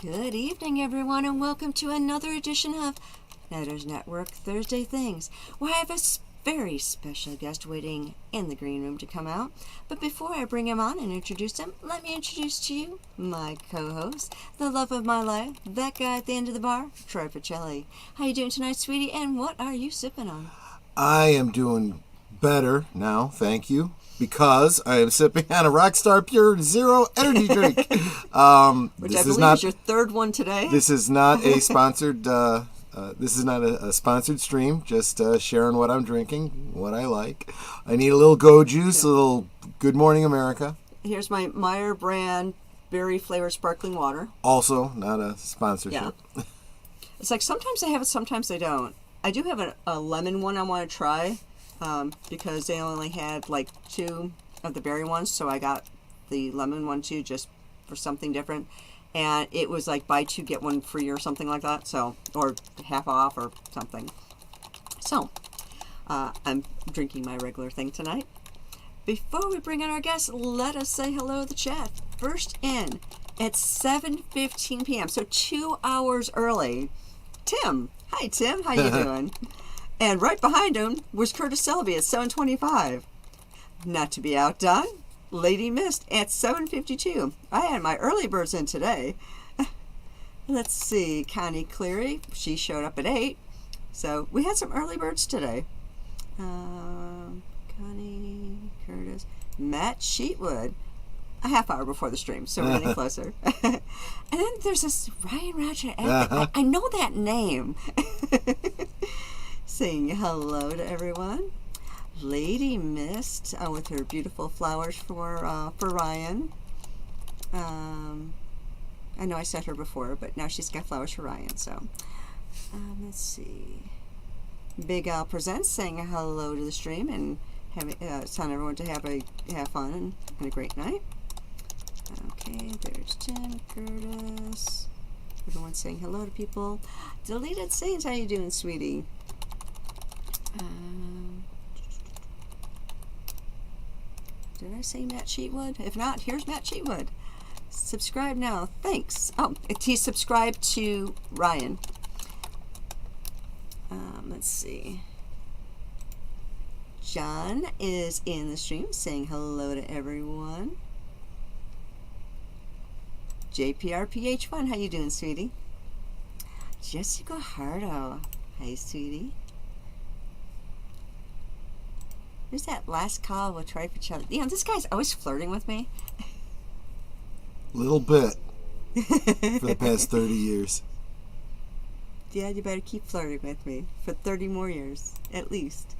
Good evening, everyone, and welcome to another edition of Netters Network Thursday Things, where I have a very special guest waiting in the green room to come out. But before I bring him on and introduce him, let me introduce to you my co-host, the love of my life, that guy at the end of the bar, Troy Pacelli. How you doing tonight, sweetie, and what are you sipping on? I am doing better now, thank you, because I am sipping on a Rockstar Pure Zero energy drink. Which I believe is your third one today. This is not a sponsored. This is not a sponsored stream. Just sharing what I'm drinking, what I like. I need a little Go Juice, a little Good Morning America. Here's my Meyer brand berry flavored sparkling water. Also, not a sponsorship. Yeah. It's like sometimes I have it, sometimes I don't. I do have a lemon one I want to try because they only had like 2 of the berry ones, so I got the lemon one too just for something different. And it was like buy 2 get 1 free or something like that, so, or half off or something. So I'm drinking my regular thing tonight. Before we bring in our guests, let us say hello to the chat. First in at 7:15 p.m., so 2 hours early, Tim. Hi, Tim. How you doing? And right behind him was Curtis Selby at 7:25. Not to be outdone, Lady Myst at 7:52. I had my early birds in today. Let's see, Connie Cleary, she showed up at 8. So we had some early birds today. Connie, Curtis, Matt Sheetwood, a half hour before the stream, so we're getting closer. And then there's this Ryan Roger. I know that name. Saying hello to everyone. Lady Myst with her beautiful flowers for Ryan. I know I said her before, but now she's got flowers for Ryan. So let's see. Big Al Presents saying hello to the stream and telling everyone to have fun and a great night. Okay, there's Tim, Curtis. Everyone's saying hello to people. Deleted Saints, how you doing, sweetie? Did I say Matt Sheetwood? If not, here's Matt Sheetwood. Subscribe now. Thanks. Oh, he subscribed to Ryan. Let's see. John is in the stream saying hello to everyone. JPRPH1, how you doing, sweetie? Jessica Hardo. Hey, sweetie. Who's that last call with Troy Pacelli? You know, this guy's always flirting with me. Little bit. For the past 30 years. Yeah, you better keep flirting with me for 30 more years, at least.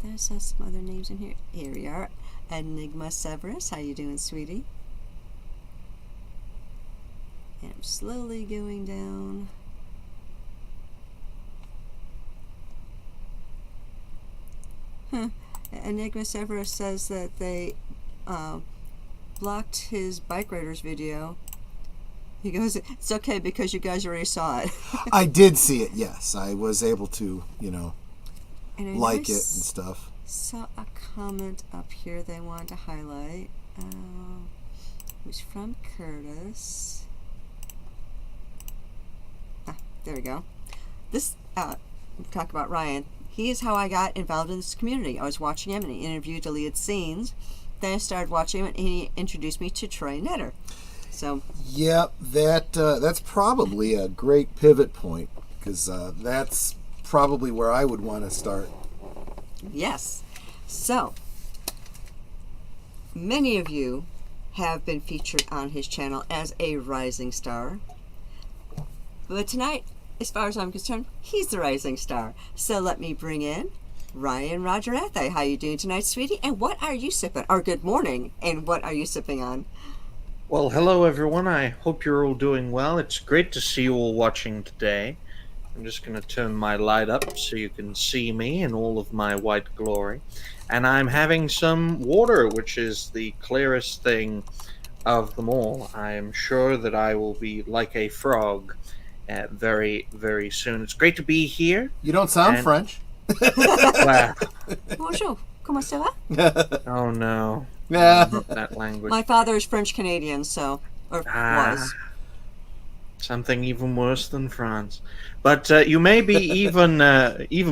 There's some other names in here. Here we are. Enigma Severus, how you doing, sweetie? And I'm slowly going down. Enigma Severus says that they blocked his Bike Riders video. He goes, it's okay because you guys already saw it. I did see it, yes. I was able to, and like it and stuff. Saw a comment up here they wanted to highlight. It was from Curtis. There we go. This, talk about Ryan. He is how I got involved in this community. I was watching him and he interviewed deleted scenes. Then I started watching him and he introduced me to Troy Netter. So yeah, that's probably a great pivot point because that's probably where I would want to start. Yes. So many of you have been featured on his channel as a rising star. But tonight, as far as I'm concerned, he's the rising star. So let me bring in Ryan Roger Athay. How you doing tonight, sweetie? And what are you sipping? Or good morning. And what are you sipping on? Well, hello everyone. I hope you're all doing well. It's great to see you all watching today. I'm just going to turn my light up so you can see me in all of my white glory. And I'm having some water, which is the clearest thing of them all. I am sure that I will be like a frog very, very soon. It's great to be here. You don't sound French. Wow. Bonjour. Comment ça va? Oh no. Yeah. that language. My father is French Canadian, so or was. Something even worse than France. But you may be even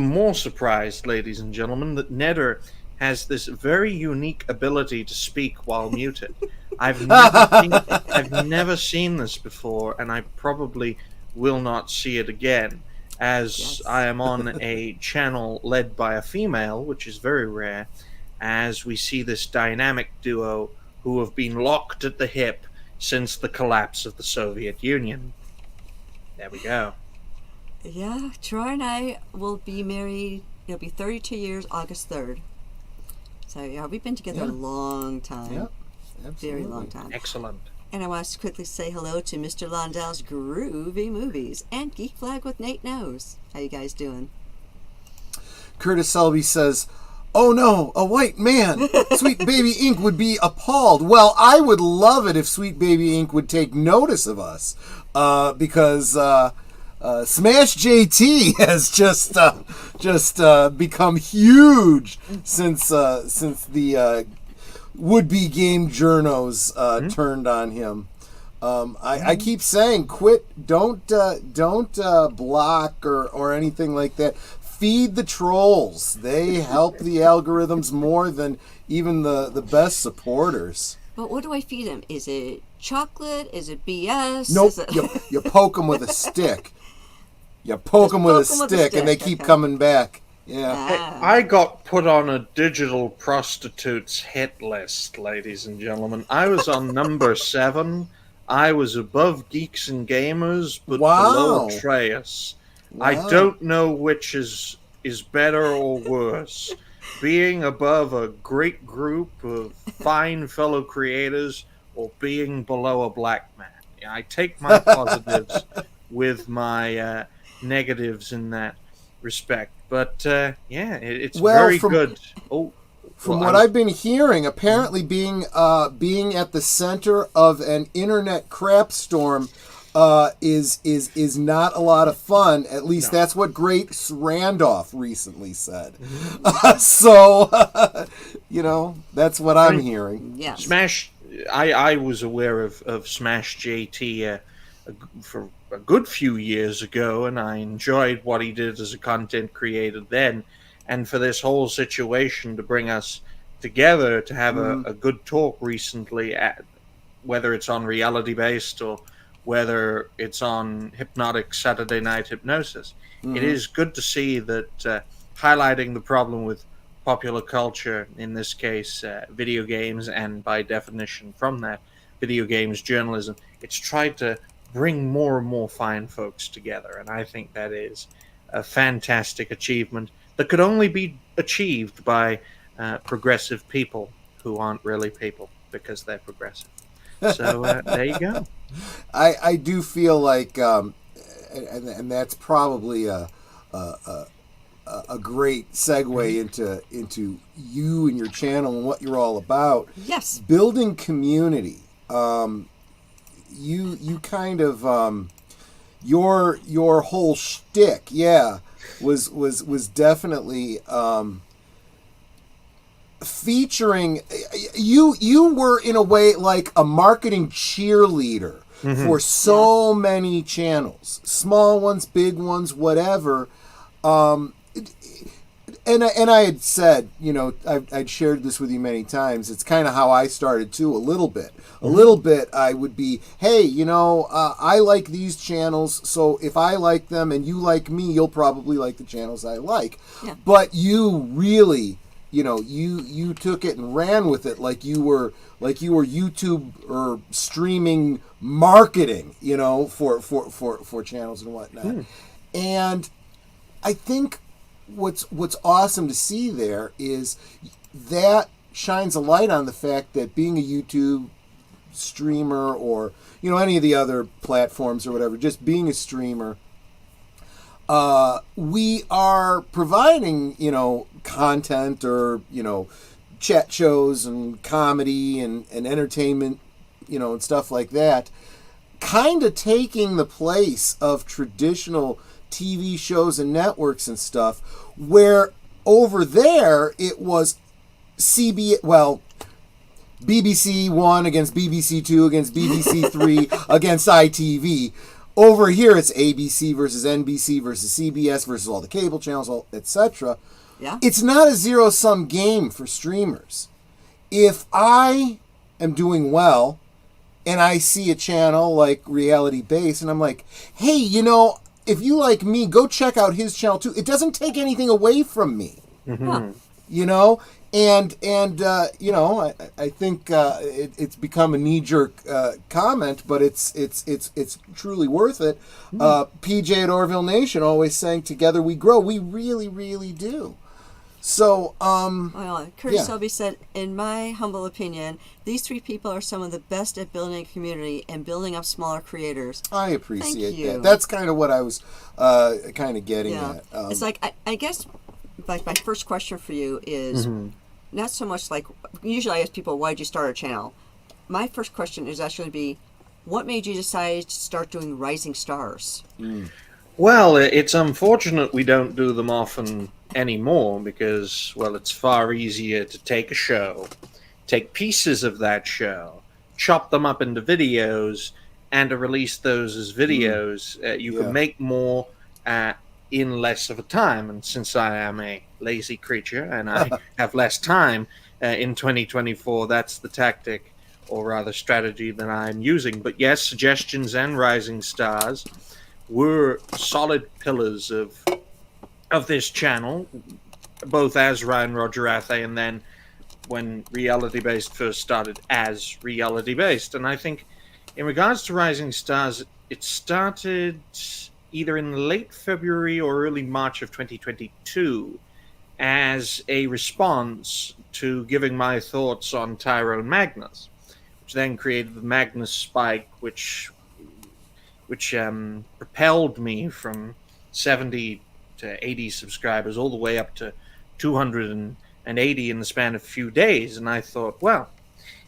more surprised, ladies and gentlemen, that Nedder has this very unique ability to speak while muted. I've never seen this before, and I probably will not see it again, as Yes. I am on a channel led by a female, which is very rare, as we see this dynamic duo who have been locked at the hip since the collapse of the Soviet Union. There we go. Yeah, Troy and I will be married. It'll be 32 years, August 3rd. So yeah, we've been together a long time. Yep. Very long time. Excellent. And I want to quickly say hello to Mr. Londell's Groovy Movies and Geek Flag with Nate Knows. How you guys doing? Curtis Selby says, "Oh no, a white man! Sweet Baby Inc. would be appalled." Well, I would love it if Sweet Baby Inc. would take notice of us, because Smash JT has just become huge since the would-be game journos turned on him. I keep saying, don't block or anything like that. Feed the trolls. They help the algorithms more than even the best supporters. But what do I feed them? Is it chocolate? Is it BS? Nope, Is it... you poke them with a stick. You poke them with a stick, and they keep coming back. Yeah. I got put on a digital prostitutes hit list, ladies and gentlemen. I was on number 7. I was above Geeks and Gamers, but below Atreus. I don't know which is better or worse. Being above a great group of fine fellow creators or being below a black man. I take my positives with my negatives in that respect. But it's very good. From what I've been hearing, apparently being at the center of an internet crap storm is not a lot of fun. At least that's what Great Randolph recently said. So that's what I'm hearing. Yes. Smash. I was aware of Smash JT for a good few years ago, and I enjoyed what he did as a content creator then. And for this whole situation to bring us together to have a good talk recently, whether it's on reality based or whether it's on hypnotic Saturday night hypnosis, it is good to see that highlighting the problem with popular culture, in this case video games, and by definition from that, video games journalism, it's tried to bring more and more fine folks together, and I think that is a fantastic achievement that could only be achieved by progressive people who aren't really people because they're progressive. So there you go. I do feel like, and that's probably a great segue into you and your channel and what you're all about. Yes. Building community. You kind of your whole shtick, was definitely featuring you were in a way like a marketing cheerleader for so many channels, small ones, big ones, whatever. And I had said, I'd shared this with you many times. It's kind of how I started too, a little bit. A little bit, I would be, hey, I like these channels, so if I like them and you like me, you'll probably like the channels I like. Yeah. But you really, you took it and ran with it like you were YouTube or streaming marketing, for channels and whatnot. And I think what's awesome to see there is that shines a light on the fact that being a YouTube streamer or any of the other platforms or whatever, just being a streamer, we are providing content or chat shows and comedy and entertainment, and stuff like that, kind of taking the place of traditional TV shows and networks and stuff, where over there it was BBC One against BBC Two against BBC Three against ITV. Over here, it's ABC versus NBC versus CBS versus all the cable channels, etc. Yeah. It's not a zero-sum game for streamers. If I am doing well and I see a channel like Reality Base and I'm like, hey, you know, if you like me, go check out his channel too. It doesn't take anything away from me. Huh. You know? And you know, I think it's become a knee-jerk comment, but it's truly worth it. PJ at Orville Nation always saying, "Together we grow." We really, really do. So, Well, Curtis yeah. Selby said, in my humble opinion, these three people are some of the best at building a community and building up smaller creators. I appreciate you. that. That's kind of what I was kind of getting Yeah. at. It's like, I guess, like, my first question for you is not so much like, usually I ask people, why did you start a channel? My first question is actually be, what made you decide to start doing Rising Stars? Well, it's unfortunate we don't do them often anymore because, well, it's far easier to take a show, take pieces of that show, chop them up into videos, and to release those as videos. You Yeah. can make more in less of a time. And since I am a lazy creature and I have less time in 2024, that's the tactic, or rather strategy, that I'm using. But yes, Suggestions and Rising Stars were solid pillars of this channel, both as Ryan Roger Athay and then when Reality Based first started as Reality Based. And I think in regards to Rising Stars, it started either in late February or early March of 2022 as a response to giving my thoughts on Tyrone Magnus, which then created the Magnus spike, which propelled me from 70 to 80 subscribers all the way up to 280 in the span of a few days. And I thought, well,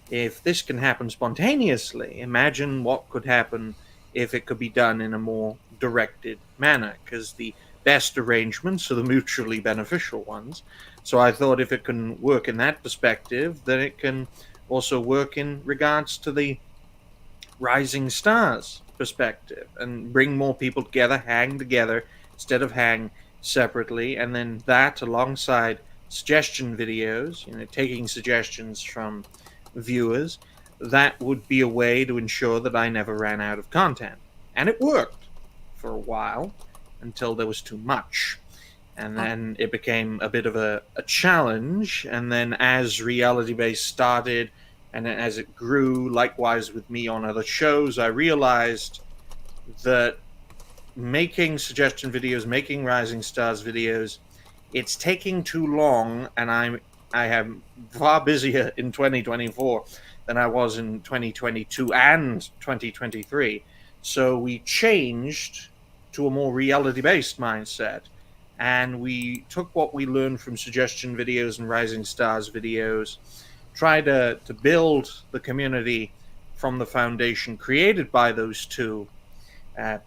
if this can happen spontaneously, imagine what could happen if it could be done in a more directed manner, because the best arrangements are the mutually beneficial ones. So I thought if it can work in that perspective, then it can also work in regards to the Rising Stars perspective and bring more people together, hang together instead of hang separately. And then that alongside suggestion videos, you know, taking suggestions from viewers, that would be a way to ensure that I never ran out of content. And it worked for a while until there was too much. And then it became a bit of a challenge. And then as Reality Base started and as it grew, likewise with me on other shows, I realized that making suggestion videos, making Rising Stars videos, it's taking too long, and I am far busier in 2024 than I was in 2022 and 2023. So we changed to a more reality-based mindset, and we took what we learned from suggestion videos and Rising Stars videos, tried to build the community from the foundation created by those two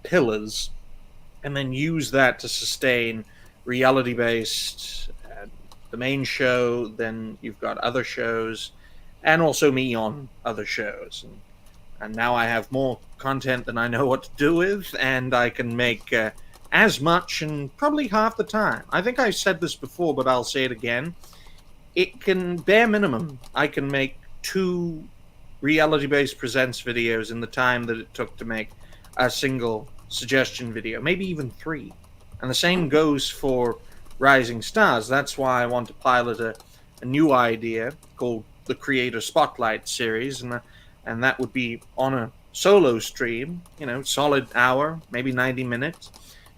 pillars, and then use that to sustain reality-based, the main show. Then you've got other shows, and also me on other shows. And now I have more content than I know what to do with, and I can make as much in probably half the time. I think I said this before, but I'll say it again. It can, bare minimum, I can make 2 reality-based presents videos in the time that it took to make a single suggestion video, maybe even 3. And the same goes for Rising Stars. That's why I want to pilot a new idea called the Creator Spotlight series, and that would be on a solo stream, you know, solid hour, maybe 90 minutes,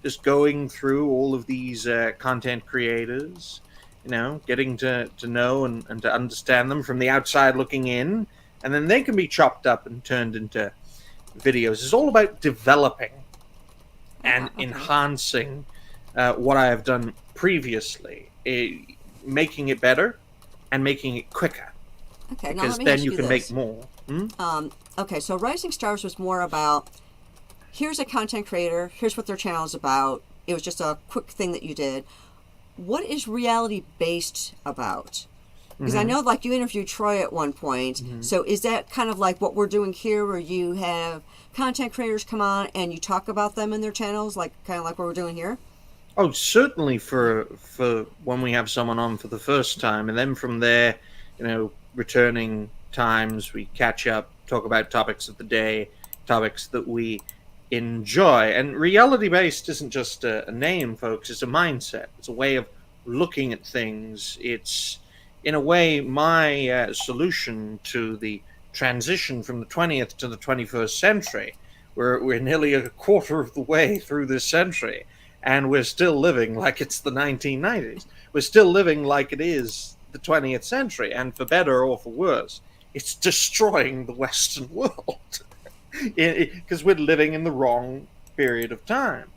just going through all of these content creators, you know, getting to know and to understand them from the outside looking in, and then they can be chopped up and turned into videos. It's all about developing and enhancing what I have done previously, making it better and making it quicker. Okay, now Because let me then ask you can this. make more. Okay, so Rising Stars was more about, here's a content creator, here's what their channel is about. It was just a quick thing that you did. What is reality based about? Because I know, like, you interviewed Troy at one point. So is that kind of like what we're doing here, where you have content creators come on and you talk about them in their channels, like kind of like what we're doing here? Oh, certainly for when we have someone on for the first time, and then from there, returning times, we catch up, talk about topics of the day, topics that we enjoy. And reality based isn't just a name, folks. It's a mindset. It's a way of looking at things. It's, in a way, my solution to the transition from the 20th to the 21st century. We're nearly a quarter of the way through this century, and we're still living like it's the 1990s. We're still living like it is the 20th century, and for better or for worse, it's destroying the Western world because we're living in the wrong period of time,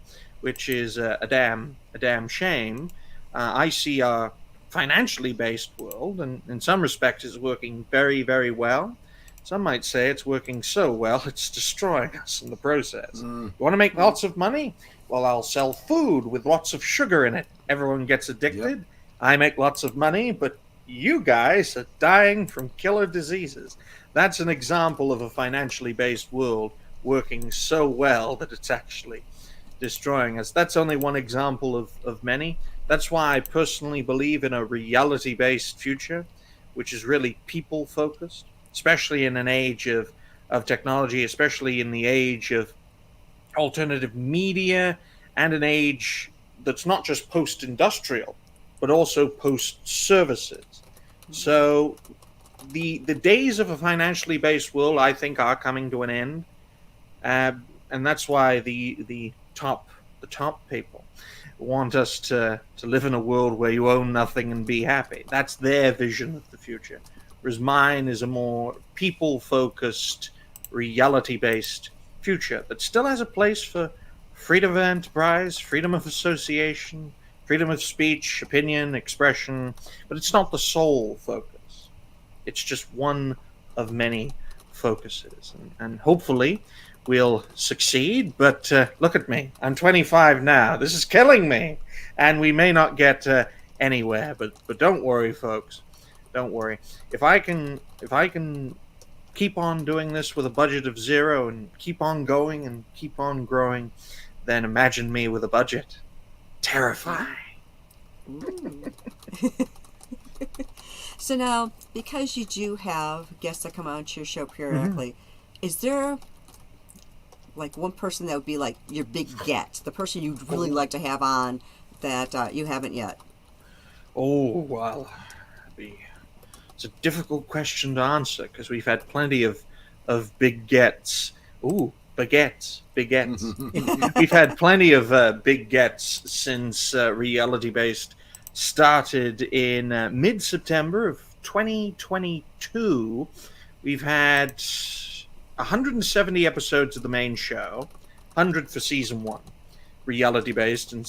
which is a damn shame. I see our financially based world, and in some respects, is working very, very well. Some might say it's working so well it's destroying us in the process. You want to make lots of money? Well, I'll sell food with lots of sugar in it. Everyone gets addicted. Yep. I make lots of money, but you guys are dying from killer diseases. That's an example of a financially based world working so well that it's actually destroying us. That's only one example of many. That's why I personally believe in a reality-based future, which is really people-focused, especially in an age of technology, especially in the age of alternative media, and an age that's not just post-industrial, but also post-services. So the days of a financially based world, I think, are coming to an end, and that's why the top people want us to live in a world where you own nothing and be happy. That's their vision of the future, whereas mine is a more people-focused, reality-based future that still has a place for freedom of enterprise, freedom of association, freedom of speech, opinion, expression, but it's not the sole focus. It's just one of many focuses, and hopefully we'll succeed. But look at me, I'm 25 now. This is killing me, and we may not get anywhere. But don't worry, folks. Don't worry. If I can keep on doing this with a budget of 0 and keep on going and keep on growing, then imagine me with a budget. Terrifying. So now, because you do have guests that come on to your show periodically, is there like one person that would be like your big get, the person you'd really like to have on that you haven't yet? Oh, well, it's a difficult question to answer because we've had plenty of big gets. Ooh, baguettes. We've had plenty of big gets since reality-based started in mid-September of 2022. We've had 170 episodes of the main show, 100 for season 1, reality-based, and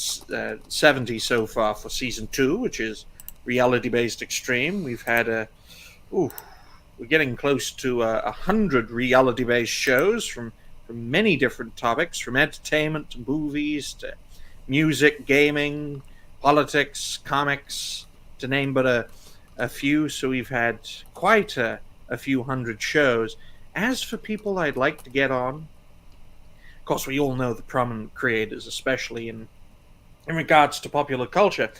70 so far for season 2, which is reality-based extreme. We've had we're getting close to 100 reality-based shows from many different topics, from entertainment to movies to music, gaming, politics, comics, to name but a few. So we've had quite a few hundred shows. As for people I'd like to get on, of course, we all know the prominent creators, especially in regards to popular culture.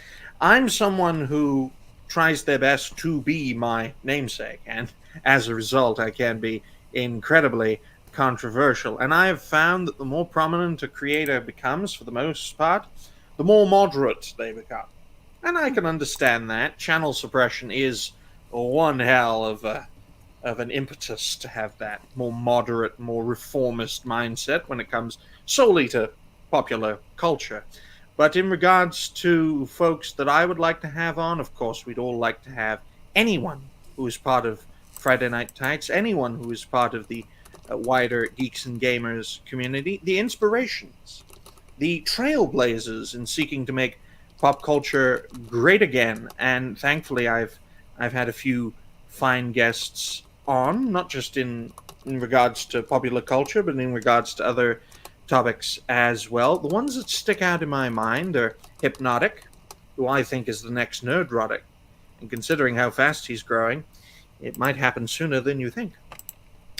I'm someone who tries their best to be my namesake, and as a result, I can be incredibly controversial. And I have found that the more prominent a creator becomes, for the most part, the more moderate they become. And I can understand that. Channel suppression is one hell of an impetus to have that more moderate, more reformist mindset when it comes solely to popular culture. But in regards to folks that I would like to have on, of course, we'd all like to have anyone who is part of Friday Night Tights, anyone who is part of the wider Geeks and Gamers community, the inspirations, the trailblazers in seeking to make pop culture great again. And thankfully, I've had a few fine guests on, not just in regards to popular culture, but in regards to other topics as well. The ones that stick out in my mind are Hypnotic, who I think is the next Nerdrotic, And considering how fast he's growing, it might happen sooner than you think.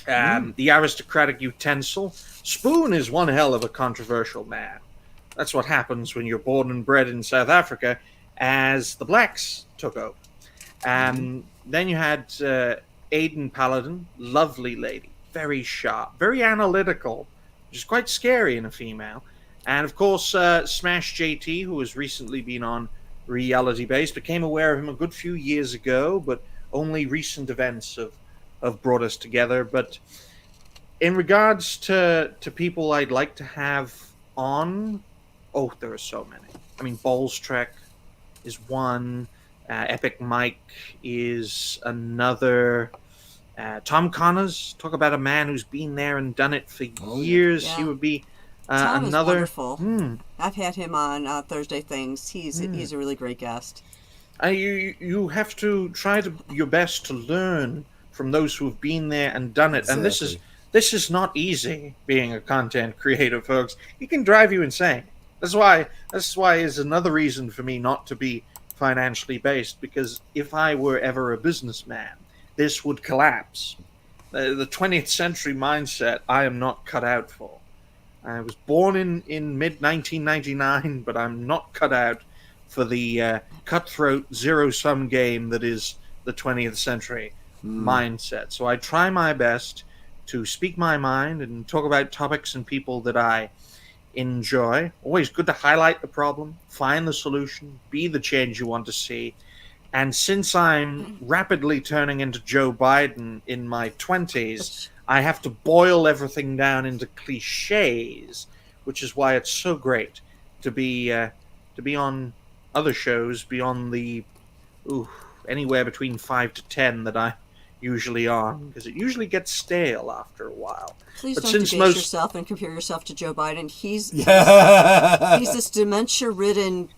The aristocratic utensil. Spoon is one hell of a controversial man. That's what happens when you're born and bred in South Africa as the blacks took over. Then you had Aiden Paladin, lovely lady, very sharp, very analytical, which is quite scary in a female. And of course, Smash JT, who has recently been on Reality Base, became aware of him a good few years ago, but only recent events have brought us together. But in regards to people I'd like to have on, oh, there are so many. I mean, Bowles Trek is one. Epic Mike is another. Tom Connors, talk about a man who's been there and done it for years. Yeah. He would be Tom another. is wonderful. I've had him on Thursday Things. He's a really great guest. You have to try your best to learn from those who have been there and done it. Exactly. And this is not easy, being a content creator, folks. It can drive you insane. That's why is another reason for me not to be financially based, because if I were ever a businessman, this would collapse. The 20th century mindset I am not cut out for. I was born in mid-1999, but I'm not cut out for the cutthroat zero-sum game that is the 20th century mindset. So I try my best to speak my mind and talk about topics and people that I enjoy. Always good to highlight the problem, find the solution, be the change you want to see. And since I'm rapidly turning into Joe Biden in my 20s, I have to boil everything down into cliches, which is why it's so great to be on other shows beyond the anywhere between 5 to 10 that I usually on, because it usually gets stale after a while. Please But don't since debase most- yourself and compare yourself to Joe Biden. He's this dementia-ridden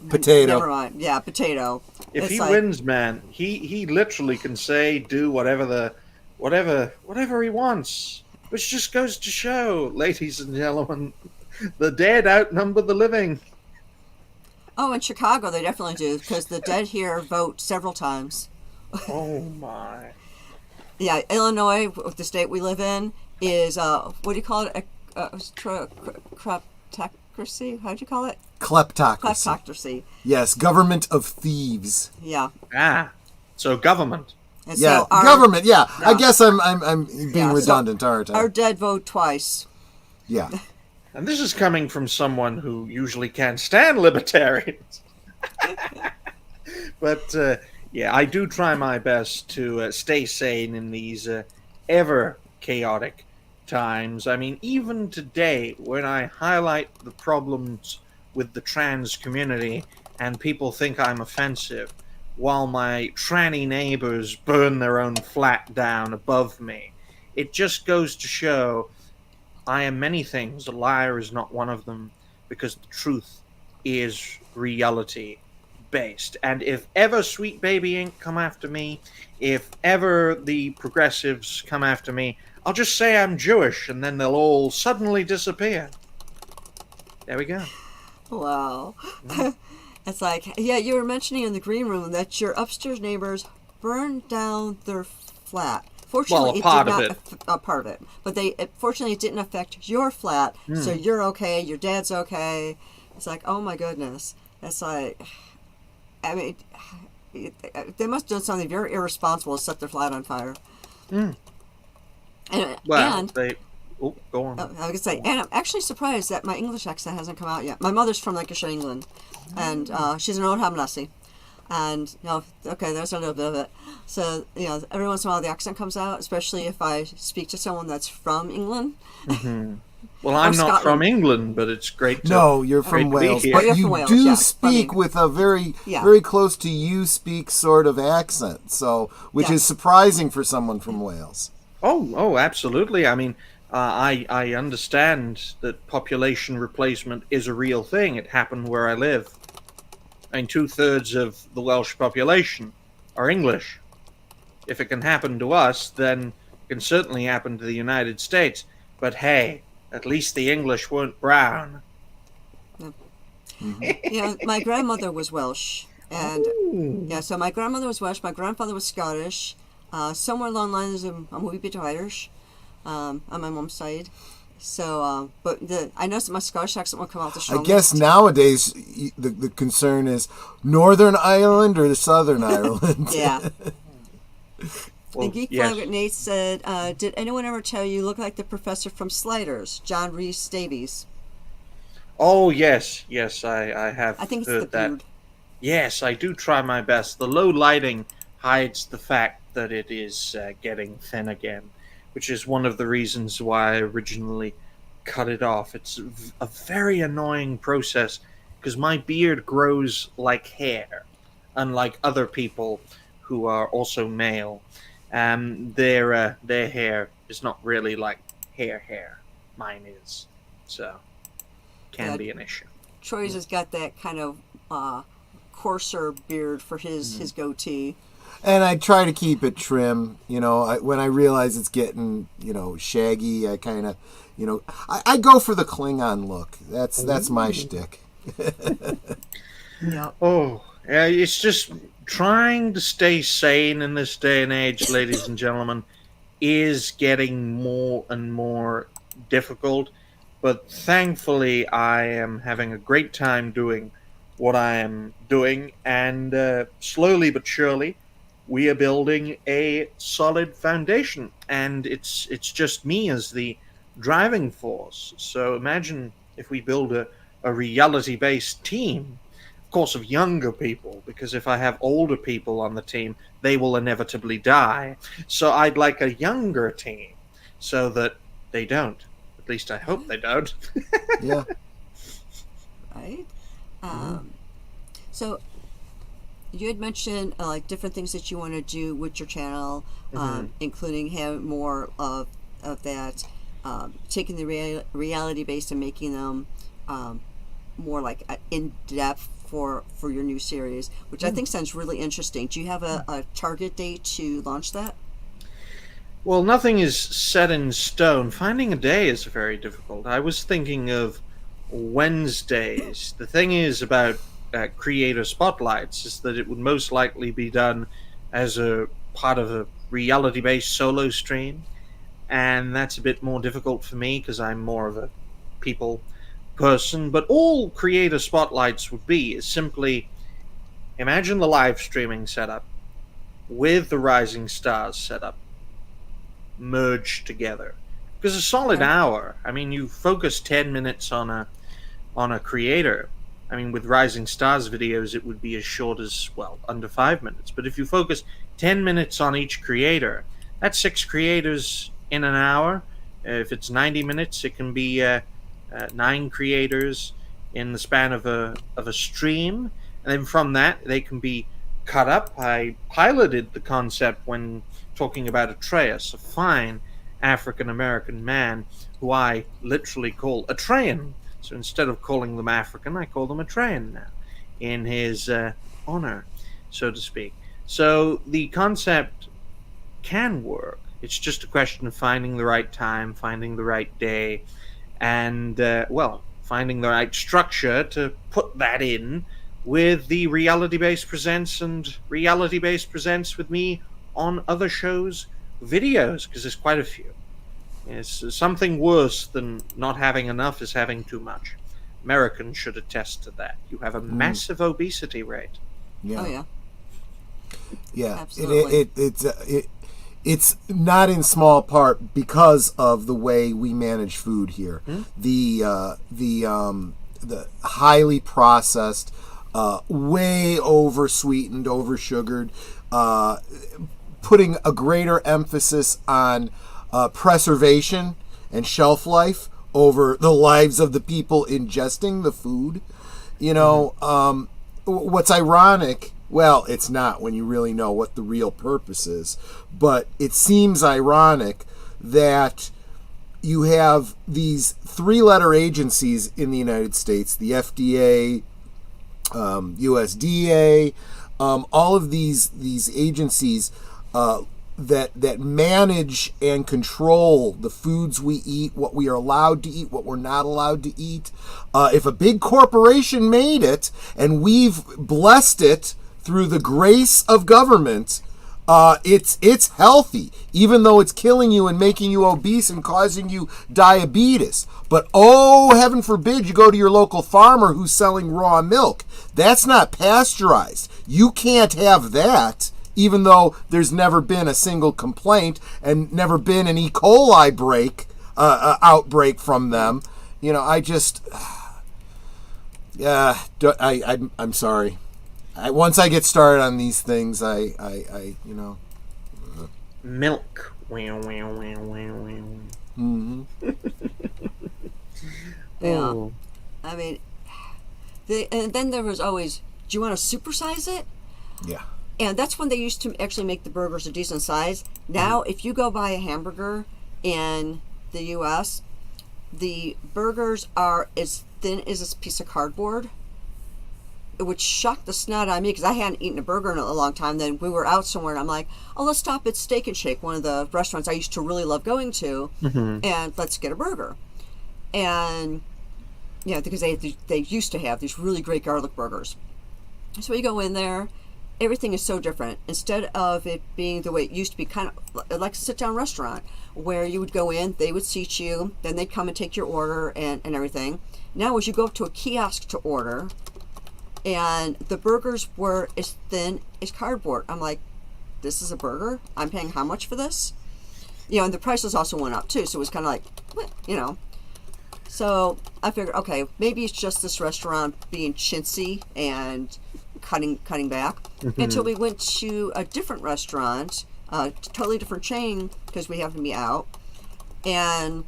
Potato. Never mind. Yeah, potato. If It's he like- wins, man, he literally can say, do whatever he wants. Which just goes to show, ladies and gentlemen, the dead outnumber the living. Oh, in Chicago, they definitely do, because the dead here vote several times. Oh my. Yeah, Illinois, the state we live in, is, what do you call it? Kleptocracy? How'd you call it? Kleptocracy. Kleptocracy. Yes, government of thieves. Yeah. So government. And Yeah, so our, government. Yeah, I Yeah. guess I'm being Yeah, so redundant, aren't I? our dead vote twice. Yeah. And this is coming from someone who usually can't stand libertarians. But, yeah, I do try my best to stay sane in these ever chaotic times. I mean, even today, when I highlight the problems with the trans community and people think I'm offensive, while my tranny neighbors burn their own flat down above me, it just goes to show I am many things. A liar is not one of them, because the truth is reality based. And if ever Sweet Baby Inc. come after me, if ever the progressives come after me, I'll just say I'm Jewish, and then they'll all suddenly disappear. There we go. Wow. It's like, yeah, you were mentioning in the green room that your upstairs neighbors burned down their flat. Fortunately, Well, a part it of did not a part of it, but fortunately it didn't affect your flat, so you're okay. Your dad's okay. It's like, oh my goodness. It's like, I mean, they must have done something very irresponsible to set their flat on fire. Well, they... Oh, go on. I was gonna say, and I'm actually surprised that my English accent hasn't come out yet. My mother's from Lancashire, England, and she's an old Hamlassie. And, okay, there's a little bit of it. So, every once in a while the accent comes out, especially if I speak to someone that's from England. Well, I'm not Scotland. from England, but it's great to... No, you're from Great to be Wales, here. but Oh, you're you from Wales, do yeah. speak Funny. with a very, Yeah. very close to you speak sort of accent. So, which Yeah. is surprising for someone from Wales. Oh, absolutely. I mean, I understand that population replacement is a real thing. It happened where I live. I mean, 2/3 of the Welsh population are English. If it can happen to us, then it can certainly happen to the United States. But hey, at least the English weren't brown. My grandmother was Welsh, And Ooh. yeah, so my grandmother was Welsh, my grandfather was Scottish. Somewhere along the lines, I'm a wee bit Irish on my mom's side. So, but I noticed that my Scottish accent will come out the I strongest. guess nowadays the concern is Northern Ireland or the Southern Ireland. Yeah. Well, And Geek yes. Flag Nate said, did anyone ever tell you look like the professor from Sliders, John Rhys Davies? Oh, yes. Yes, I have I think it's heard the that. beard. Yes, I do try my best. The low lighting hides the fact that it is getting thin again, which is one of the reasons why I originally cut it off. It's a very annoying process because my beard grows like hair, unlike other people who are also male. Their hair is not really like hair. Mine is, so can Yeah. be an issue. Troy's has got that kind of coarser beard for his goatee. And I try to keep it trim. When I realize it's getting, shaggy, I kind of, I go for the Klingon look. That's my shtick. Yeah. Oh, yeah, it's just trying to stay sane in this day and age, ladies and gentlemen, is getting more and more difficult. But thankfully, I am having a great time doing what I am doing, and slowly but surely, we are building a solid foundation. And it's just me as the driving force. So imagine if we build a reality-based team, of course, of younger people, because if I have older people on the team, they will inevitably die. So I'd like a younger team so that they don't. At least I hope they don't. Yeah. Right? So you had mentioned like different things that you want to do with your channel, including having more of that, taking the reality based and making them more like in depth for your new series, which I think sounds really interesting. Do you have a target date to launch that? Well, nothing is set in stone. Finding a day is very difficult. I was thinking of Wednesdays. The thing is about creator spotlights is that it would most likely be done as a part of a reality-based solo stream, and that's a bit more difficult for me because I'm more of a people person. But all creator spotlights would be is simply imagine the live streaming setup with the Rising Stars setup merged together, because a solid hour, I mean, you focus 10 minutes on a creator. I mean, with Rising Stars videos it would be as short as, well, under 5 minutes, but if you focus 10 minutes on each creator, that's 6 creators in an hour. If it's 90 minutes, it can be 9 creators in the span of a stream, and then from that they can be cut up. I piloted the concept when talking about Atreus, a fine African-American man who I literally call Atreyan. So instead of calling them African, I call them Atreyan now, in his honor, so to speak. So the concept can work. It's just a question of finding the right time, finding the right day, and, finding the right structure to put that in with the Reality Based Presents and Reality Based Presents with me on other shows' videos, because there's quite a few. It's something worse than not having enough is having too much. Americans should attest to that. You have a massive obesity rate. Yeah. Oh yeah. Yeah. Absolutely. It's not in small part because of the way we manage food here. The highly processed, way over sweetened, over sugared, putting a greater emphasis on preservation and shelf life over the lives of the people ingesting the food. What's ironic, well, it's not when you really know what the real purpose is, but it seems ironic that you have these 3-letter agencies in the United States, the FDA, USDA, all of these agencies that manage and control the foods we eat, what we are allowed to eat, what we're not allowed to eat. If a big corporation made it and we've blessed it through the grace of government, it's healthy, even though it's killing you and making you obese and causing you diabetes. But oh, heaven forbid you go to your local farmer who's selling raw milk. That's not pasteurized. You can't have that, even though there's never been a single complaint and never been an E. coli outbreak from them. You know, I just, I'm sorry. Once I get started on these things, I you know. Milk. Mm-hmm. Yeah. Oh. I mean, and then there was always, do you want to supersize it? Yeah. And that's when they used to actually make the burgers a decent size. Now, if you go buy a hamburger in the U.S., the burgers are as thin as this piece of cardboard, which shocked the snot out of me because I hadn't eaten a burger in a long time. Then we were out somewhere and I'm like, oh, let's stop at Steak and Shake, one of the restaurants I used to really love going to, and let's get a burger. And, yeah, because they used to have these really great garlic burgers. So we go in there, everything is so different. Instead of it being the way it used to be, kind of like a sit-down restaurant, where you would go in, they would seat you, then they'd come and take your order and everything. Now as you go up to a kiosk to order, and the burgers were as thin as cardboard. I'm like, this is a burger? I'm paying how much for this? You know, and the prices also went up too, so it was kind of like, what? You know. So I figured, okay, maybe it's just this restaurant being chintzy and cutting back. Until we went to a different restaurant, totally different chain, because we happened to be out, and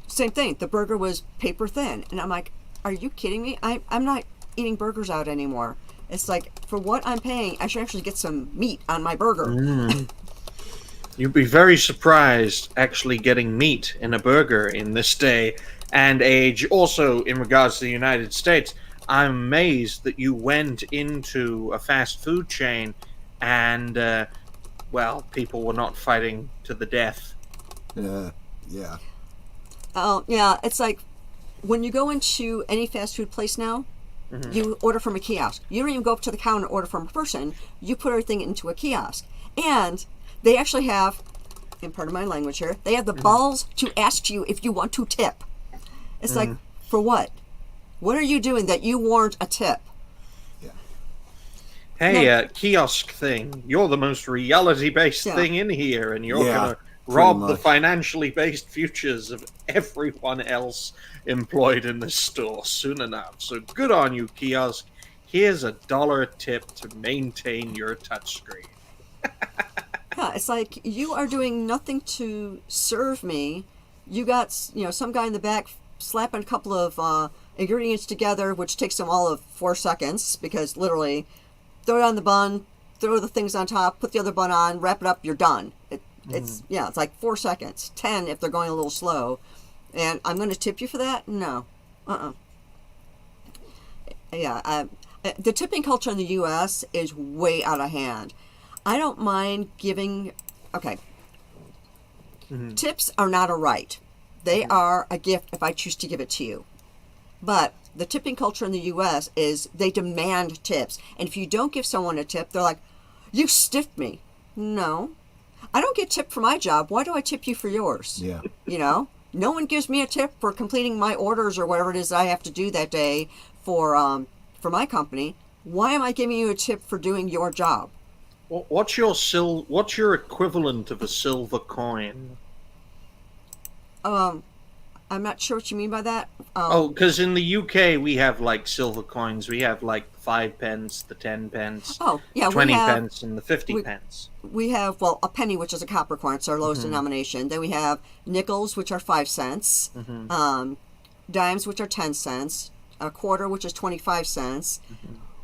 same thing. The burger was paper thin, and I'm like, are you kidding me? I'm not eating burgers out anymore. It's like, for what I'm paying, I should actually get some meat on my burger. You'd be very surprised actually getting meat in a burger in this day and age. Also, in regards to the United States, I'm amazed that you went into a fast food chain and, well, people were not fighting to the death. Yeah. Oh, yeah, it's like, when you go into any fast food place now, you order from a kiosk. You don't even go up to the counter and order from a person. You put everything into a kiosk. And they actually have, and pardon my language here, they have the balls to ask you if you want to tip. It's like, for what? What are you doing that you warrant a tip? Yeah. Hey, kiosk thing, you're the most reality-based thing in here, and you're going to rob the financially based futures of everyone else employed in this store soon enough. So good on you, kiosk. Here's $1 tip to maintain your touchscreen. Yeah, it's like, you are doing nothing to serve me. You got, some guy in the back slapping a couple of ingredients together, which takes them all of 4 seconds, because literally, throw it on the bun, throw the things on top, put the other bun on, wrap it up, you're done. It's like 4 seconds, 10 if they're going a little slow. And I'm going to tip you for that? No. Yeah, the tipping culture in the U.S. is way out of hand. I don't mind giving, tips are not a right. They are a gift if I choose to give it to you. But the tipping culture in the U.S. is they demand tips. And if you don't give someone a tip, they're like, you stiffed me. No. I don't get tipped for my job. Why do I tip you for yours? Yeah. No one gives me a tip for completing my orders or whatever it is I have to do that day for my company. Why am I giving you a tip for doing your job? What's your equivalent of a silver coin? I'm not sure what you mean by that. Because in the UK we have like silver coins. We have like 5 pence, the 10 pence, 20 pence, and the 50 pence. We have, a penny, which is a copper coin. It's our lowest denomination. Then we have nickels, which are 5 cents, dimes, which are 10 cents, a quarter, which is 25 cents.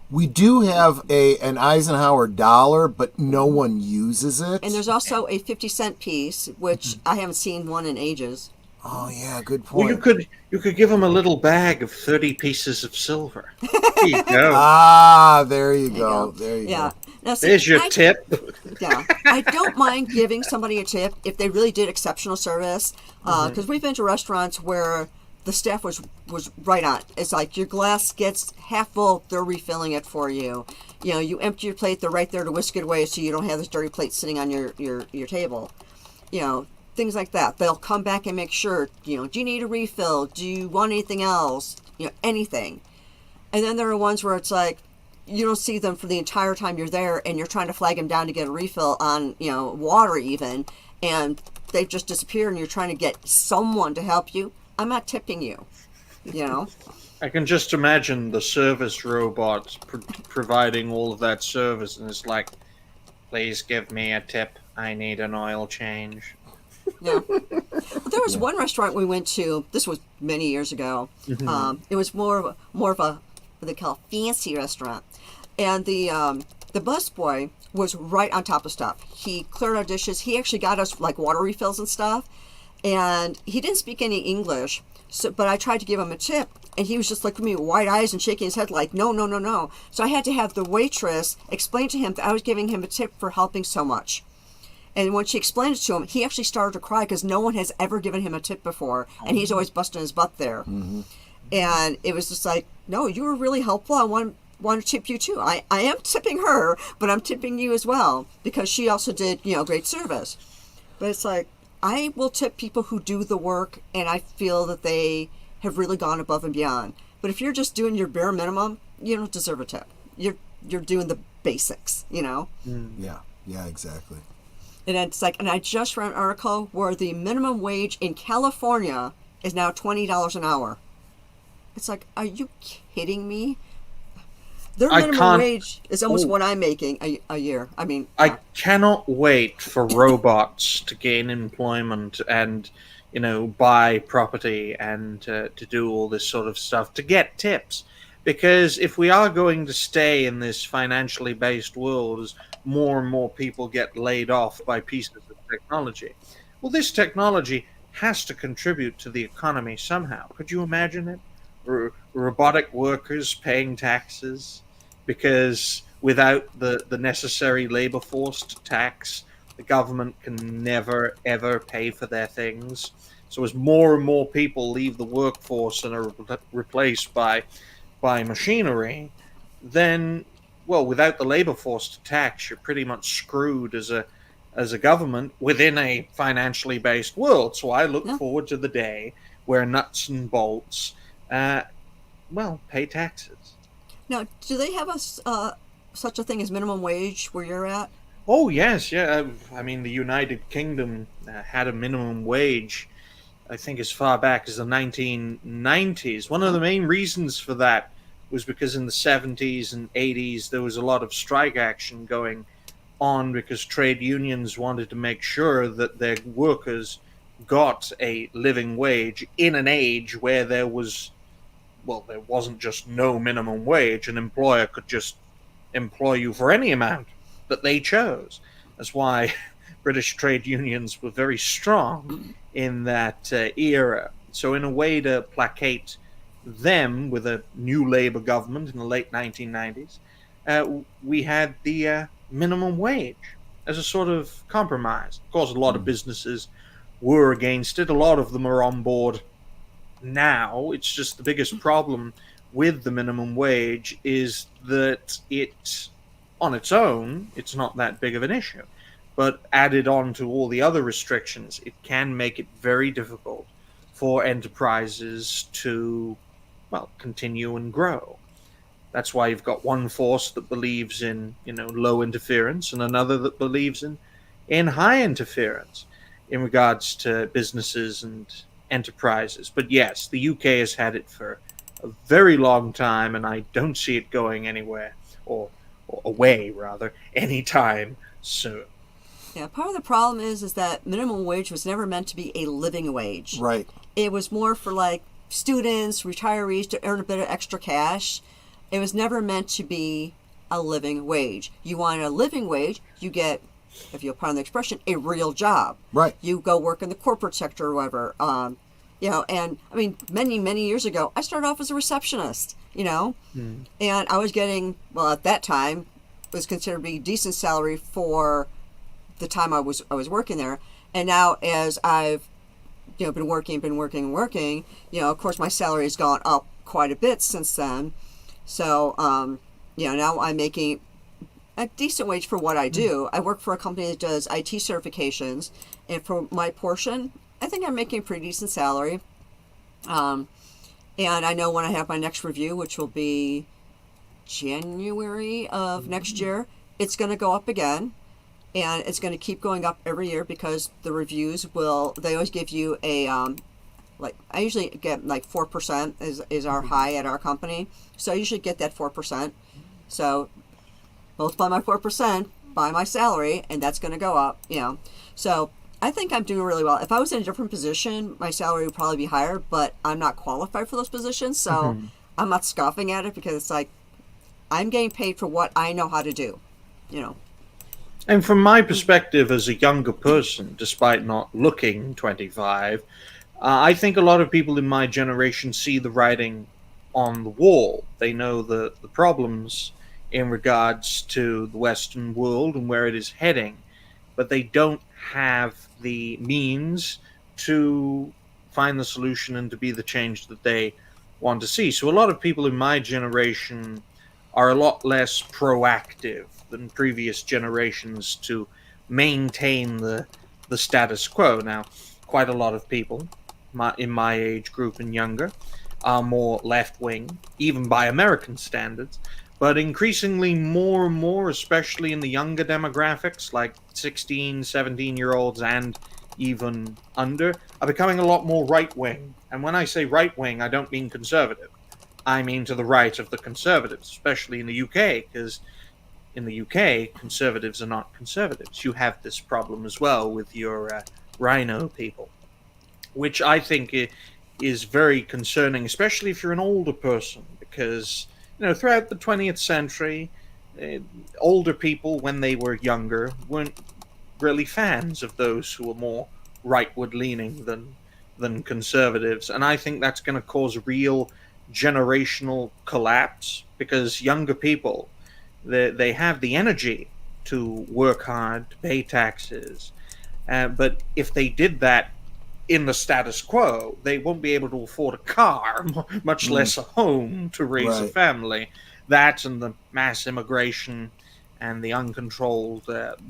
We do have an Eisenhower dollar, but no one uses it. And there's also a 50-cent piece, which I haven't seen one in ages. Oh yeah, good point. Well, you could give them a little bag of 30 pieces of silver. There you go. There you go. Yeah. Now, see, there's your tip. Yeah, I don't mind giving somebody a tip if they really did exceptional service. Because we've been to restaurants where the staff was right on. It's like your glass gets half full, they're refilling it for you. You know, you empty your plate, they're right there to whisk it away so you don't have this dirty plate sitting on your table. You know, things like that. They'll come back and make sure, you know, do you need a refill? Do you want anything else? You know, anything. And then there are ones where it's like, you don't see them for the entire time you're there, and you're trying to flag them down to get a refill on, you know, water even, and they've just disappeared, and you're trying to get someone to help you. I'm not tipping you, you know. I can just imagine the service robots providing all of that service, and it's like, please give me a tip. I need an oil change. Yeah. Well, there was one restaurant we went to. This was many years ago. It was more of a what they call a fancy restaurant, and the busboy was right on top of stuff. He cleared our dishes. He actually got us like water refills and stuff, and he didn't speak any English. So, but I tried to give him a tip, and he was just looking at me with wide eyes and shaking his head like, no, no, no, no. So I had to have the waitress explain to him that I was giving him a tip for helping so much. And when she explained it to him, he actually started to cry because no one has ever given him a tip before, and he's always busting his butt there. And it was just like, no, you were really helpful. I want to tip you too. I am tipping her, but I'm tipping you as well because she also did, you know, great service. But it's like, I will tip people who do the work, and I feel that they have really gone above and beyond. But if you're just doing your bare minimum, you don't deserve a tip. You're doing the basics, you know? Yeah, exactly. And it's like, and I just read an article where the minimum wage in California is now $20 an hour. It's like, are you kidding me? Their minimum wage is almost what I'm making a year. I mean, I cannot wait for robots to gain employment and, you know, buy property and to do all this sort of stuff, to get tips. Because if we are going to stay in this financially based world as more and more people get laid off by pieces of technology, well, this technology has to contribute to the economy somehow. Could you imagine it? Robotic workers paying taxes, because without the necessary labor force to tax, the government can never, ever pay for their things. So as more and more people leave the workforce and are replaced by machinery, then, well, without the labor force to tax, you're pretty much screwed as a government within a financially based world. So I look forward to the day where nuts and bolts, pay taxes. now, do they have such a thing as minimum wage where you're at? Oh, yes, yeah. I mean, the United Kingdom had a minimum wage, I think, as far back as the 1990s. One of the main reasons for that was because in the 70s and 80s, there was a lot of strike action going on because trade unions wanted to make sure that their workers got a living wage in an age where there wasn't just no minimum wage. An employer could just employ you for any amount that they chose. That's why British trade unions were very strong in that era. So in a way to placate them with a new Labour government in the late 1990s, we had the minimum wage as a sort of compromise. Of course, a lot of businesses were against it. A lot of them are on board now. It's just the biggest problem with the minimum wage is that it, on its own, it's not that big of an issue. But added on to all the other restrictions, it can make it very difficult for enterprises to, continue and grow. That's why you've got one force that believes in, low interference and another that believes in high interference in regards to businesses and enterprises. But yes, the UK has had it for a very long time, and I don't see it going anywhere, or away rather, anytime soon. Yeah, part of the problem is that minimum wage was never meant to be a living wage. Right. It was more for like students, retirees to earn a bit of extra cash. It was never meant to be a living wage. You want a living wage, you get, if you'll pardon the expression, a real job. Right. You go work in the corporate sector or whatever. And I mean, many, many years ago, I started off as a receptionist, and I was getting, at that time, was considered to be decent salary for the time I was working there. And now as I've been working. Of course, my salary has gone up quite a bit since then. So, now I'm making a decent wage for what I do. I work for a company that does IT certifications, and for my portion, I think I'm making a pretty decent salary. And I know when I have my next review, which will be January of next year, it's going to go up again. And it's going to keep going up every year because the reviews they always give you a, I usually get like 4% is our high at our company. So I usually get that 4%. So multiply my 4% by my salary, and that's going to go up, So I think I'm doing really well. If I was in a different position, my salary would probably be higher, but I'm not qualified for those positions. So I'm not scoffing at it because it's like, I'm getting paid for what I know how to do, And from my perspective as a younger person, despite not looking 25, I think a lot of people in my generation see the writing on the wall. They know the problems in regards to the Western world and where it is heading, but they don't have the means to find the solution and to be the change that they want to see. So a lot of people in my generation are a lot less proactive than previous generations to maintain the status quo. Now, quite a lot of people in my age group and younger are more left-wing, even by American standards, but increasingly more and more, especially in the younger demographics, like 16, 17-year-olds and even under, are becoming a lot more right-wing. And when I say right-wing, I don't mean conservative. I mean to the right of the conservatives, especially in the UK, because in the UK, conservatives are not conservatives. You have this problem as well with your rhino people, which I think is very concerning, especially if you're an older person, because throughout the 20th century, older people, when they were younger, weren't really fans of those who were more rightward-leaning than conservatives, and I think that's going to cause real generational collapse, because younger people, they have the energy to work hard, to pay taxes, but if they did that in the status quo, they won't be able to afford a car, much less a home to raise a family. That and the mass immigration and the uncontrolled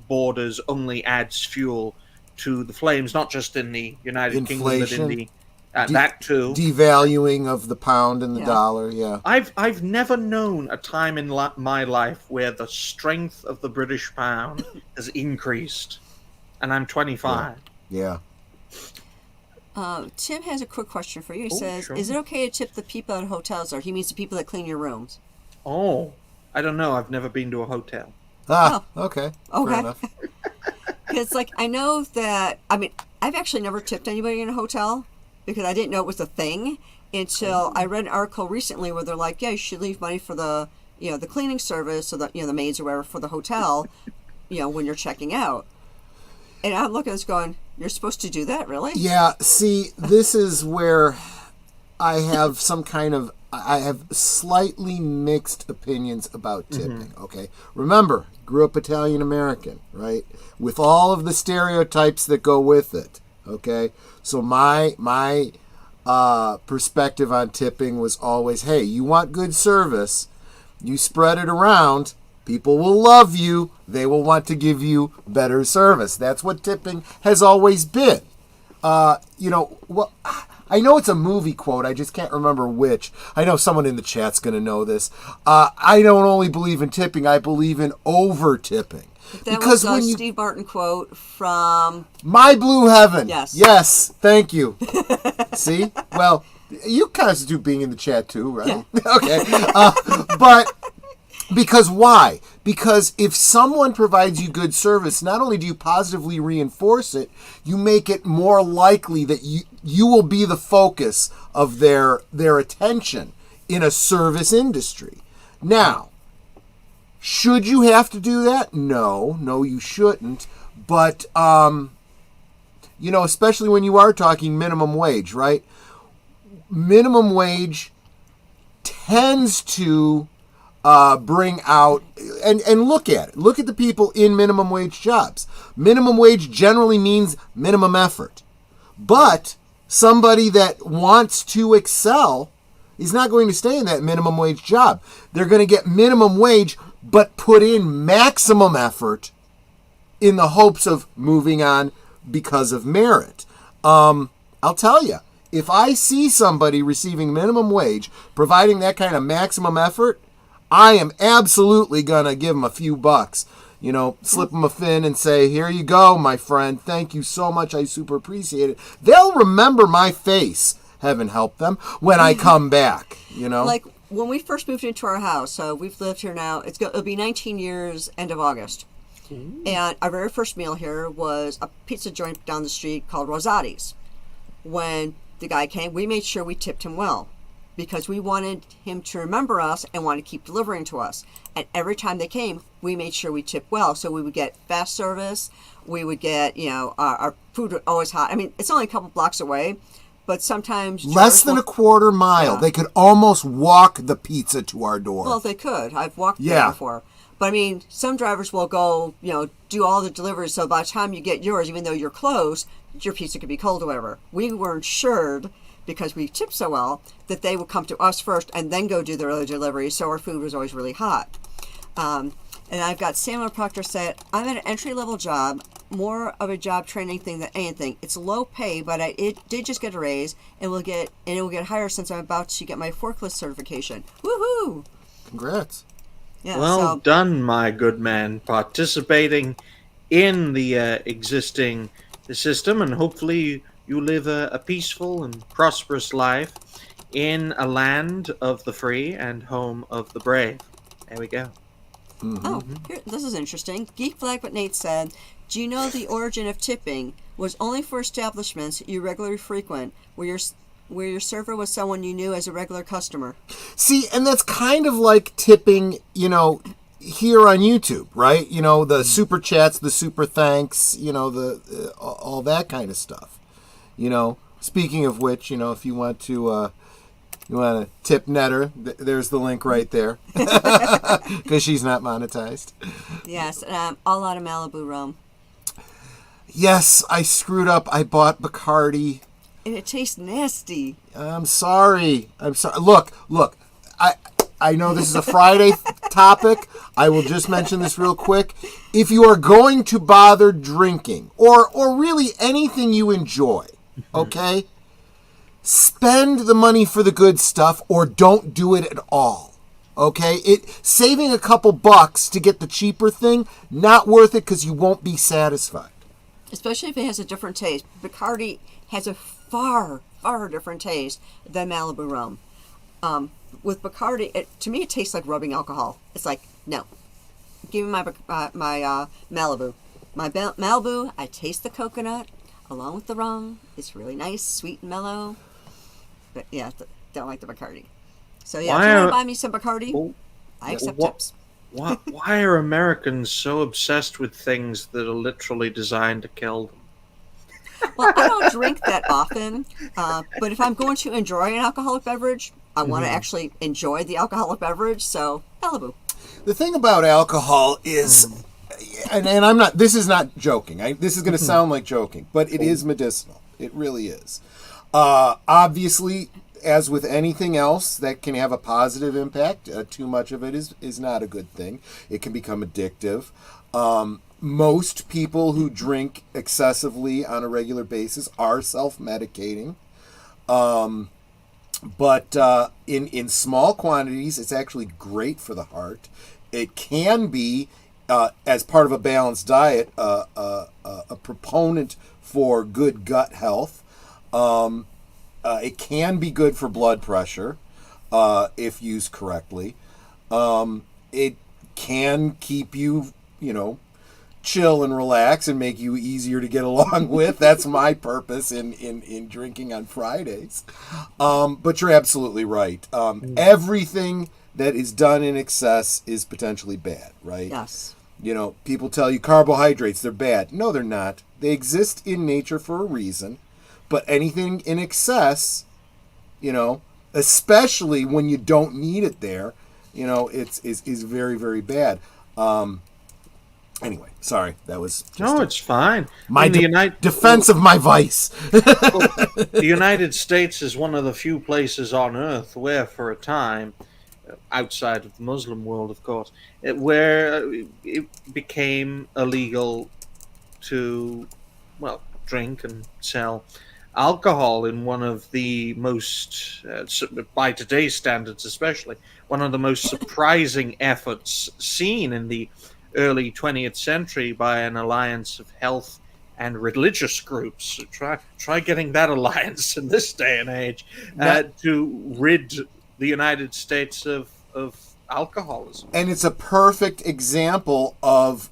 borders only adds fuel to the flames, not just in the United Kingdom, but in the that too. Devaluing of the pound and the dollar, I've never known a time in my life where the strength of the British pound has increased, and I'm 25. Yeah. Tim has a quick question for you. He says, sure. Is it okay to tip the people at hotels, or he means the people that clean your rooms? Oh, I don't know. I've never been to a hotel. Okay. Fair enough. Because, I know that, I've actually never tipped anybody in a hotel because I didn't know it was a thing until I read an article recently where they're like, yeah, you should leave money for the, the cleaning service or the maids or whatever for the hotel, when you're checking out. And I'm looking at this going, you're supposed to do that, really? Yeah, see, this is where I have I have slightly mixed opinions about tipping, okay? Remember, grew up Italian American, right? With all of the stereotypes that go with it, okay? So my perspective on tipping was always, hey, you want good service, you spread it around, people will love you, they will want to give you better service. That's what tipping has always been. I know it's a movie quote, I just can't remember which. I know someone in the chat's going to know this. I don't only believe in tipping, I believe in over-tipping. That was a Steve Martin quote from My Blue Heaven. Yes, thank you. See? Well, you constitute being in the chat too, right? Yeah. Okay. But because why? Because if someone provides you good service, not only do you positively reinforce it, you make it more likely that you will be the focus of their attention in a service industry. Now, should you have to do that? No, you shouldn't. But, especially when you are talking minimum wage, right? Minimum wage tends to bring out, and look at it. Look at the people in minimum wage jobs. Minimum wage generally means minimum effort. But Somebody that wants to excel is not going to stay in that minimum wage job. They're going to get minimum wage, but put in maximum effort in the hopes of moving on because of merit. I'll tell you, if I see somebody receiving minimum wage, providing that kind of maximum effort, I am absolutely going to give them a few bucks. You know, slip them a fin and say, here you go, my friend. Thank you so much. I super appreciate it. They'll remember my face, heaven help them, when I come back, you know? Like when we first moved into our house, so we've lived here now, it'll be 19 years end of August. And our very first meal here was a pizza joint down the street called Rosati's. When the guy came, we made sure we tipped him well because we wanted him to remember us and want to keep delivering to us. And every time they came, we made sure we tipped well. So we would get fast service. We would get, our food was always hot. I mean, it's only a couple blocks away, but sometimes... Less than a quarter mile. Yeah. They could almost walk the pizza to our door. Well, they could. I've walked there before. But I mean, some drivers will go, do all the deliveries. So by the time you get yours, even though you're close, your pizza could be cold or whatever. We were assured, because we tipped so well, that they would come to us first and then go do their other deliveries. So our food was always really hot. And I've got Samuel Proctor said, I'm at an entry-level job, more of a job training thing than anything. It's low pay, but it did just get a raise, and it will get higher since I'm about to get my forklift certification. Woohoo! Congrats. Yeah, well done, my good man, participating in the existing system, and hopefully you live a peaceful and prosperous life in a land of the free and home of the brave. There we go. Mm-hmm. Oh, this is interesting. Geek Flag but Nate said, do you know the origin of tipping was only for establishments you regularly frequent, where your server was someone you knew as a regular customer? See, and that's kind of like tipping, here on YouTube, right? The super chats, the super thanks, all that kind of stuff. Speaking of which, if you want to tip Netter, there's the link right there, because she's not monetized. Yes, all out of Malibu rum. Yes, I screwed up. I bought Bacardi. And it tastes nasty. I'm sorry. Look. I know this is a Friday topic. I will just mention this real quick. If you are going to bother drinking, or really anything you enjoy, okay, spend the money for the good stuff, or don't do it at all. Okay, saving a couple bucks to get the cheaper thing, not worth it because you won't be satisfied. Especially if it has a different taste. Bacardi has a far, far different taste than Malibu rum. With Bacardi, to me, it tastes like rubbing alcohol. It's like, no. Give me my Malibu. My Malibu, I taste the coconut along with the rum. It's really nice, sweet and mellow. But yeah, don't like the Bacardi. So yeah, if you want to buy me some Bacardi, I accept tips. Why are Americans so obsessed with things that are literally designed to kill them? Well, I don't drink that often, but if I'm going to enjoy an alcoholic beverage, I want to actually enjoy the alcoholic beverage, so Malibu. The thing about alcohol is, and I'm not, this is not joking. This is going to sound like joking, but it is medicinal. It really is. Obviously, as with anything else that can have a positive impact, too much of it is not a good thing. It can become addictive. Most people who drink excessively on a regular basis are self-medicating. But in small quantities, it's actually great for the heart. It can be, as part of a balanced diet, a proponent for good gut health. It can be good for blood pressure if used correctly. It can keep you, chill and relax and make you easier to get along with. That's my purpose in drinking on Fridays. But you're absolutely right. Everything that is done in excess is potentially bad, right? Yes. People tell you carbohydrates, they're bad. No, they're not. They exist in nature for a reason. But anything in excess, especially when you don't need it there, it's very, very bad. Anyway, sorry, that was just No, it's fine. my the United defense of my vice. the United States is one of the few places on Earth where, for a time, outside of the Muslim world, of course, where it became illegal to, well, drink and sell alcohol in one of the most, by today's standards especially, one of the most surprising efforts seen in the early 20th century by an alliance of health and religious groups. Try getting that alliance in this day and age to rid the United States of alcoholism. And it's a perfect example of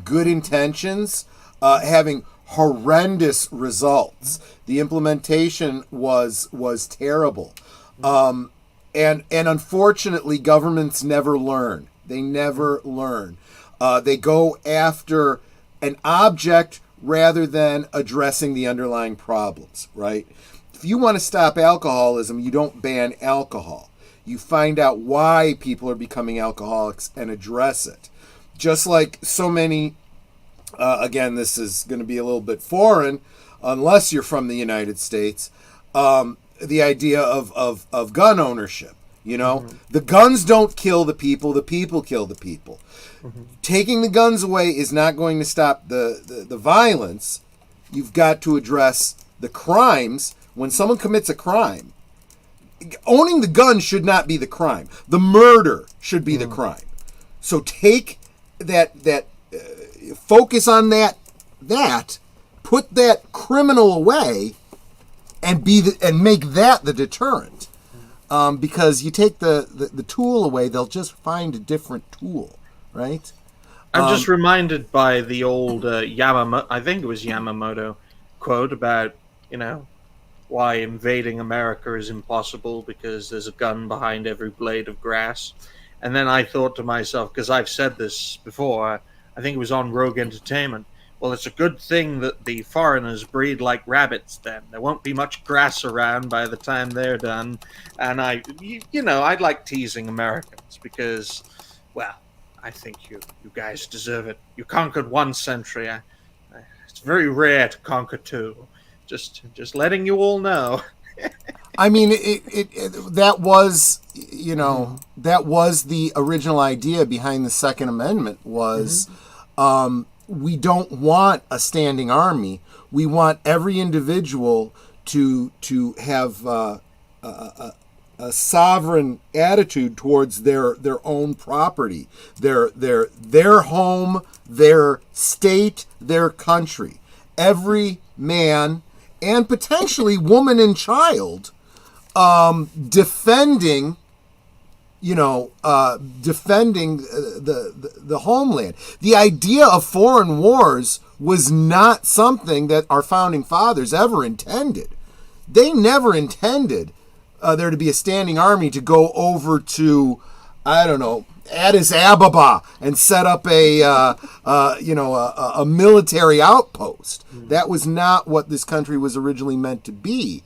good intentions having horrendous results. The implementation was terrible, and unfortunately, governments never learn. They never learn. They go after an object rather than addressing the underlying problems. Right? If you want to stop alcoholism, you don't ban alcohol. You find out why people are becoming alcoholics and address it. Just like so many, again, this is going to be a little bit foreign, unless you're from the United States, the idea of gun ownership. You know, the guns don't kill the people kill the people. Taking the guns away is not going to stop the violence. You've got to address the crimes. When someone commits a crime, owning the gun should not be the crime. The murder should be the crime. So take that focus on that, put that criminal away, and make that the deterrent. Because you take the tool away, they'll just find a different tool, right? I'm just reminded by the old Yamamoto, I think it was Yamamoto, quote about, why invading America is impossible because there's a gun behind every blade of grass. And then I thought to myself, because I've said this before, I think it was on Rogue Entertainment, well, it's a good thing that the foreigners breed like rabbits then. There won't be much grass around by the time they're done. And I'd like teasing Americans because, well, I think you guys deserve it. You conquered one century. It's very rare to conquer two. Just letting you all know. I mean, that was, that was the original idea behind the Second Amendment was, we don't want a standing army. We want every individual to have a sovereign attitude towards their own property, their home, their state, their country. Every man and potentially woman and child defending the homeland. The idea of foreign wars was not something that our founding fathers ever intended. They never intended there to be a standing army to go over to, I don't know, Addis Ababa and set up a military outpost. That was not what this country was originally meant to be.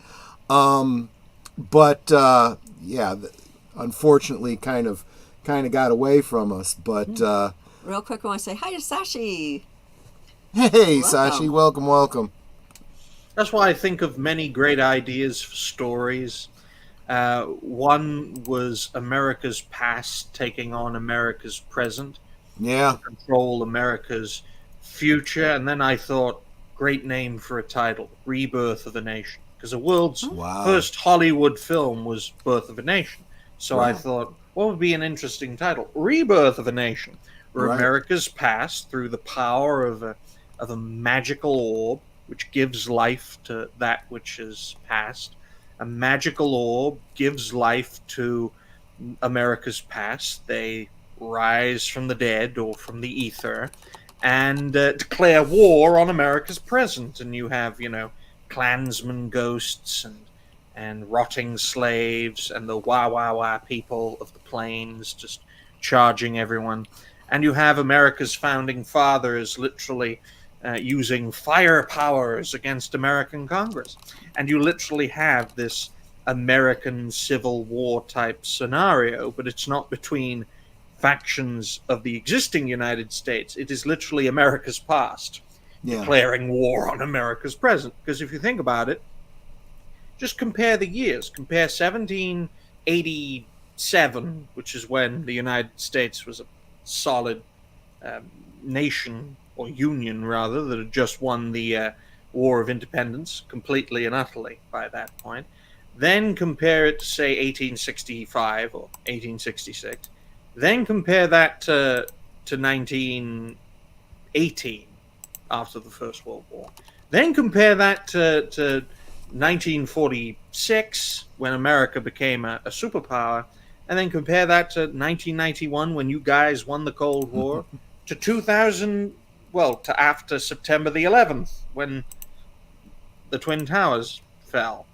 Unfortunately, kind of got away from us. But real quick, I want to say hi to Sashi. Hey, Sashi, welcome. That's why I think of many great ideas for stories. One was America's past taking on America's present. Yeah. To control America's future. And then I thought, great name for a title, Rebirth of a Nation. Because the world's first Hollywood film was Birth of a Nation. So I thought, what would be an interesting title? Rebirth of a Nation. Where America's past, through the power of a magical orb, which gives life to that which is past. A magical orb gives life to America's past. They rise from the dead or from the ether and declare war on America's present. And you have, Klansmen ghosts and rotting slaves and the wah people of the plains just charging everyone. And you have America's founding fathers literally using fire powers against American Congress. And you literally have this American Civil War type scenario, but it's not between factions of the existing United States. It is literally America's past Yeah. declaring war on America's present. Because if you think about it, just compare the years. Compare 1787, which is when the United States was a solid nation, or union rather, that had just won the War of Independence completely and utterly by that point. Then compare it to, say, 1865 or 1866. Then compare that to 1918, after the First World War. Then compare that to 1946, when America became a superpower, and then compare that to 1991, when you guys won the Cold War, to 2000, well, to after September the 11th, when the Twin Towers fell.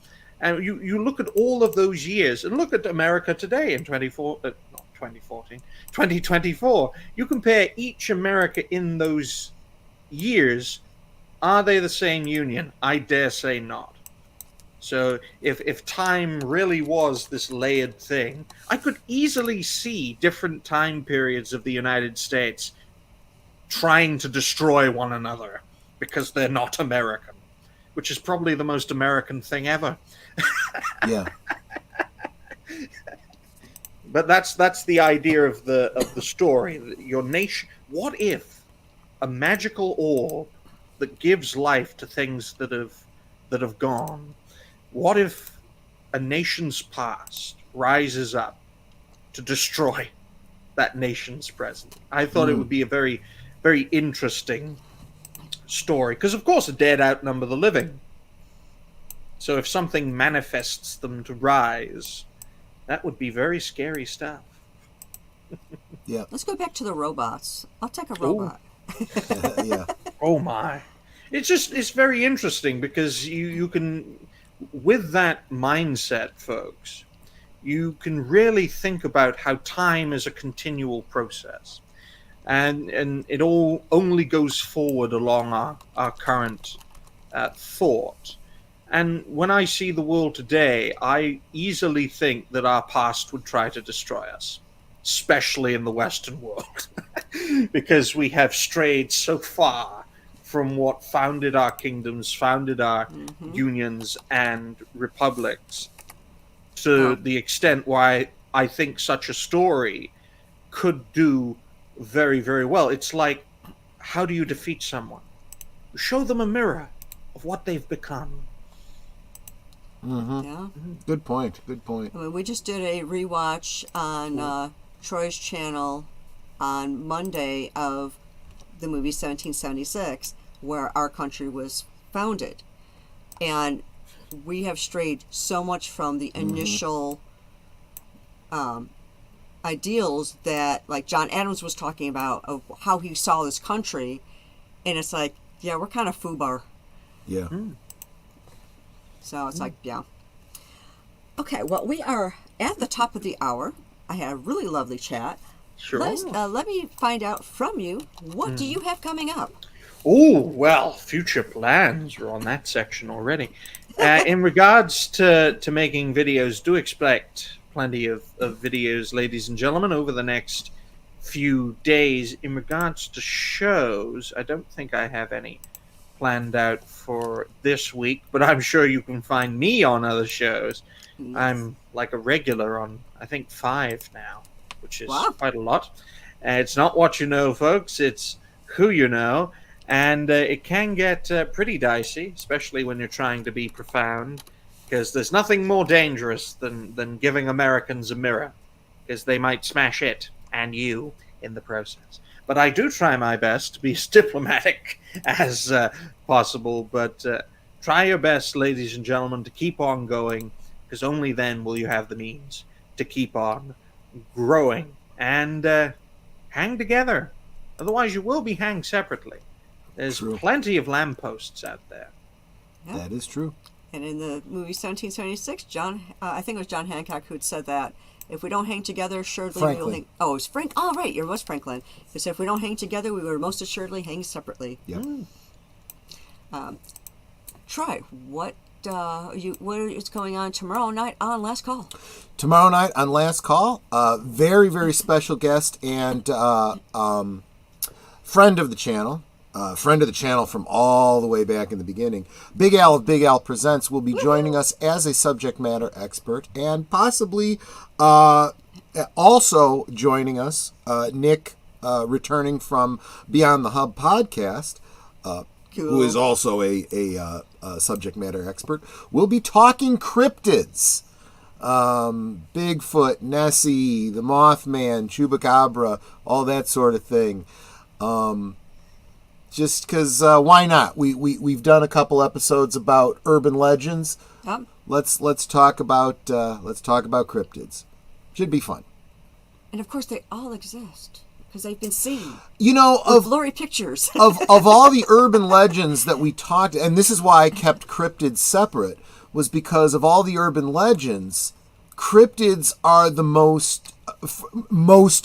And you look at all of those years, and look at America today in 2024. You compare each America in those years, are they the same union? I dare say not. So if time really was this layered thing, I could easily see different time periods of the United States trying to destroy one another because they're not American, which is probably the most American thing ever. Yeah. But that's the idea of the story. Your nation. What if a magical orb that gives life to things that have gone? What if a nation's past rises up to destroy that nation's present? I thought it would be a very, very interesting story, because of course the dead outnumber the living. So if something manifests them to rise, that would be very scary stuff. Yeah. Let's go back to the robots. I'll take a robot. Yeah. Oh my. It's very interesting, because you can, with that mindset, folks, you can really think about how time is a continual process. And it all only goes forward along our current thought. And when I see the world today, I easily think that our past would try to destroy us, especially in the Western world, because we have strayed so far from what founded our kingdoms, founded our unions and republics, to the extent why I think such a story could do very, very well. It's like, how do you defeat someone? Show them a mirror of what they've become. Yeah. Good point. Good point. I mean, we just did a rewatch on Troy's channel on Monday of the movie 1776, where our country was founded. And we have strayed so much from the initial ideals that, like, John Adams was talking about, of how he saw this country. And it's like, yeah, we're kind of FUBAR. Yeah. So it's like, yeah. Okay, well, we are at the top of the hour. I had a really lovely chat. Sure. Let me find out from you, what do you have coming up? Oh, well, future plans. We're on that section already. In regards to making videos, do expect plenty of videos, ladies and gentlemen, over the next few days. In regards to shows, I don't think I have any planned out for this week, but I'm sure you can find me on other shows. Yes. I'm like a regular on, I think, 5 now, which is quite a lot. It's not what you know, folks. It's who you know. And it can get pretty dicey, especially when you're trying to be profound, because there's nothing more dangerous than giving Americans a mirror, because they might smash it and you in the process. But I do try my best to be as diplomatic as possible. But try your best, ladies and gentlemen, to keep on going, because only then will you have the means to keep on growing and hang together. Otherwise, you will be hanged separately. There's plenty of lampposts out there. Yeah. That is true. And in the movie 1776, I think it was John Hancock who said that if we don't hang together, assuredly we will hang. Oh, it was Frank. Oh, right, it was Franklin. He said if we don't hang together, we will most assuredly hang separately. Yep. Troy, what what is going on tomorrow night on Last Call? Tomorrow night on Last Call, very, very special guest and friend of the channel. Friend of the channel from all the way back in the beginning. Big Al of Big Al Presents will be joining us as a subject matter expert, and possibly also joining us, Nick, returning from Beyond the Hub podcast, who is also a subject matter expert. We'll be talking cryptids. Bigfoot, Nessie, the Mothman, Chupacabra, all that sort of thing. Just because, why not? We've done a couple episodes about urban legends. Yep. Let's talk about cryptids. Should be fun. And of course, they all exist because they've been seen. You know, of blurry pictures. of all the urban legends that we talked, and this is why I kept cryptids separate, was because of all the urban legends, cryptids are the most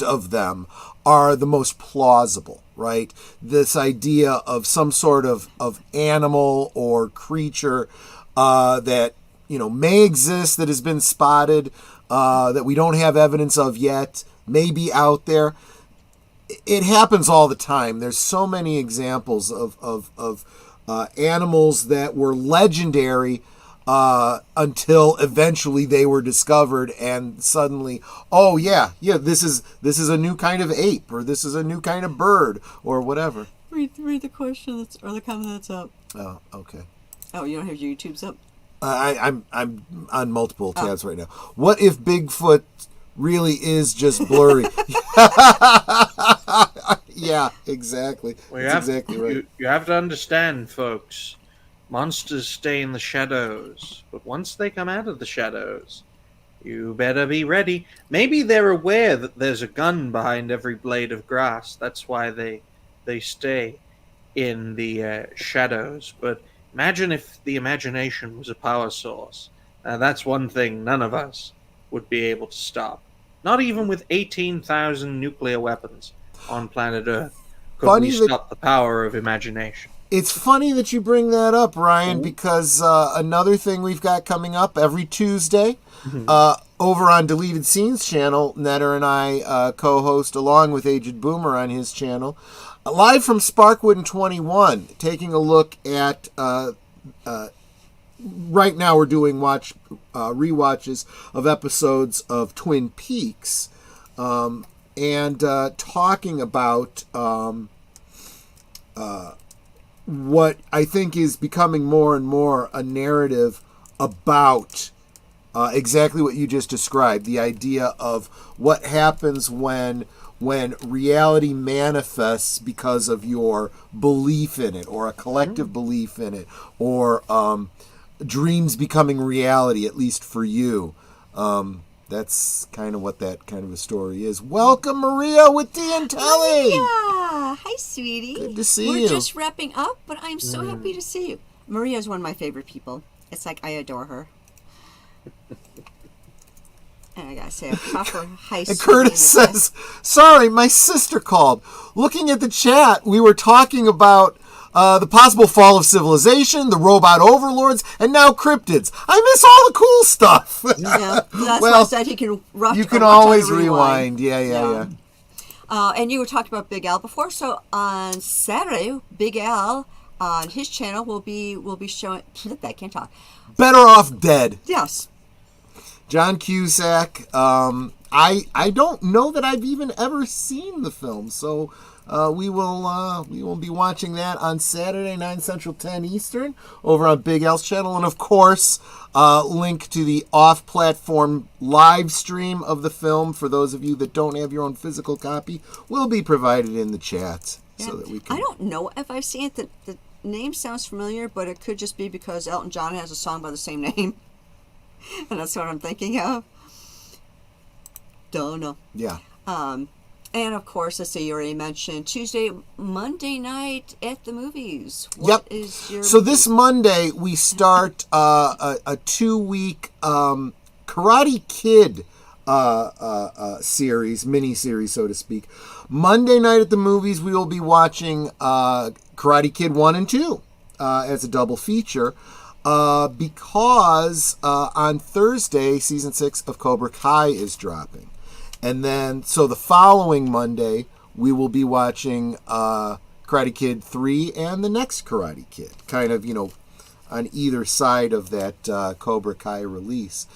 of them are the most plausible, right? This idea of some sort of animal or creature that, may exist, that has been spotted, that we don't have evidence of yet, may be out there. It happens all the time. There's so many examples of animals that were legendary until eventually they were discovered, and suddenly, oh yeah, this is a new kind of ape, or this is a new kind of bird, or whatever. Read the question or the comment that's up. Oh, okay. Oh, you don't have your YouTube's up? I'm on multiple tabs right now. What if Bigfoot really is just blurry? Yeah, exactly. Well, That's exactly right. You have to understand, folks. Monsters stay in the shadows, but once they come out of the shadows, you better be ready. Maybe they're aware that there's a gun behind every blade of grass. That's why they stay in the shadows. But imagine if the imagination was a power source. Now, that's one thing none of us would be able to stop. Not even with 18,000 nuclear weapons on planet Earth could we stop the power of imagination. It's funny that you bring that up, Ryan, because another thing we've got coming up every Tuesday over on Deleted Scenes channel, Netter and I co-host along with Aged Boomer on his channel, live from Sparkwood and 21, taking a look at, right now we're doing rewatches of episodes of Twin Peaks, and talking about what I think is becoming more and more a narrative about exactly what you just described, the idea of what happens when reality manifests because of your belief in it, or a collective belief in it, or dreams becoming reality, at least for you. That's kind of what that kind of a story is. Welcome, Maria, with Tea and Telly. Maria! Hi, sweetie. Good to see We're you. just wrapping up, but I'm so happy to see you. Maria is one of my favorite people. It's like I adore her. And I gotta say, a proper high school. And Curtis says, sorry, my sister called. Looking at the chat, we were talking about the possible fall of civilization, the robot overlords, and now cryptids. I miss all the cool stuff. Yeah, that's why I said he can rush. You can always rewind. Yeah. And you were talking about Big Al before, so on Saturday, Big Al on his channel will be showing. I can't talk. Better Off Dead. Yes. John Cusack. I don't know that I've even ever seen the film, so we will be watching that on Saturday, 9 Central, 10 Eastern, over on Big Al's channel, and of course, link to the off-platform live stream of the film for those of you that don't have your own physical copy will be provided in the chat so that we can. I don't know if I've seen it. The name sounds familiar, but it could just be because Elton John has a song by the same name. And that's what I'm thinking of. Don't know. Yeah. And of course, let's see, you already mentioned Monday night at the movies. What is your So this Monday we start a 2-week Karate Kid mini-series, so to speak. Monday night at the movies we will be watching Karate Kid 1 and 2 as a double feature. Because on Thursday, season 6 of Cobra Kai is dropping. And then, so the following Monday, we will be watching Karate Kid 3 and the next Karate Kid. Kind of, on either side of that Cobra Kai release.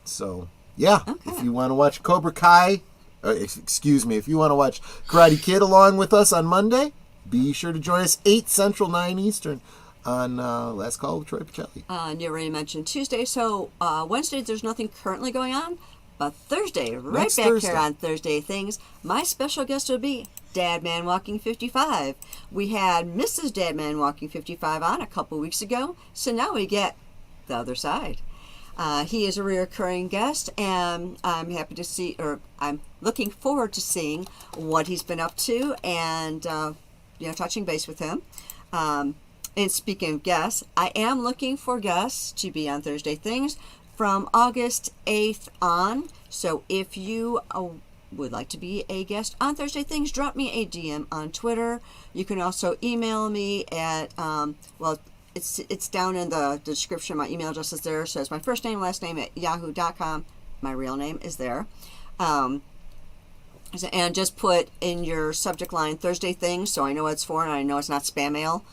So, yeah, Okay. if you want to watch Cobra Kai, if you want to watch Karate Kid along with us on Monday, be sure to join us 8 Central, 9 Eastern on Last Call with Troy Pacelli. And you already mentioned Tuesday, so Wednesday there's nothing currently going on, but Thursday, Next back Thursday. here on Thursday Things, my special guest will be Dadman Walking 55. We had Mrs. Dadman Walking 55 on a couple weeks ago, so now we get the other side. He is a reoccurring guest, and I'm happy to see, or I'm looking forward to seeing what he's been up to, and touching base with him. And speaking of guests, I am looking for guests to be on Thursday Things from August 8th on. So if you would like to be a guest on Thursday Things, drop me a DM on Twitter. You can also email me at, it's down in the description. My email address is there. So it's my first name, last name at yahoo.com. My real name is there. And just put in your subject line Thursday Things so I know what it's for and I know it's not spam mail.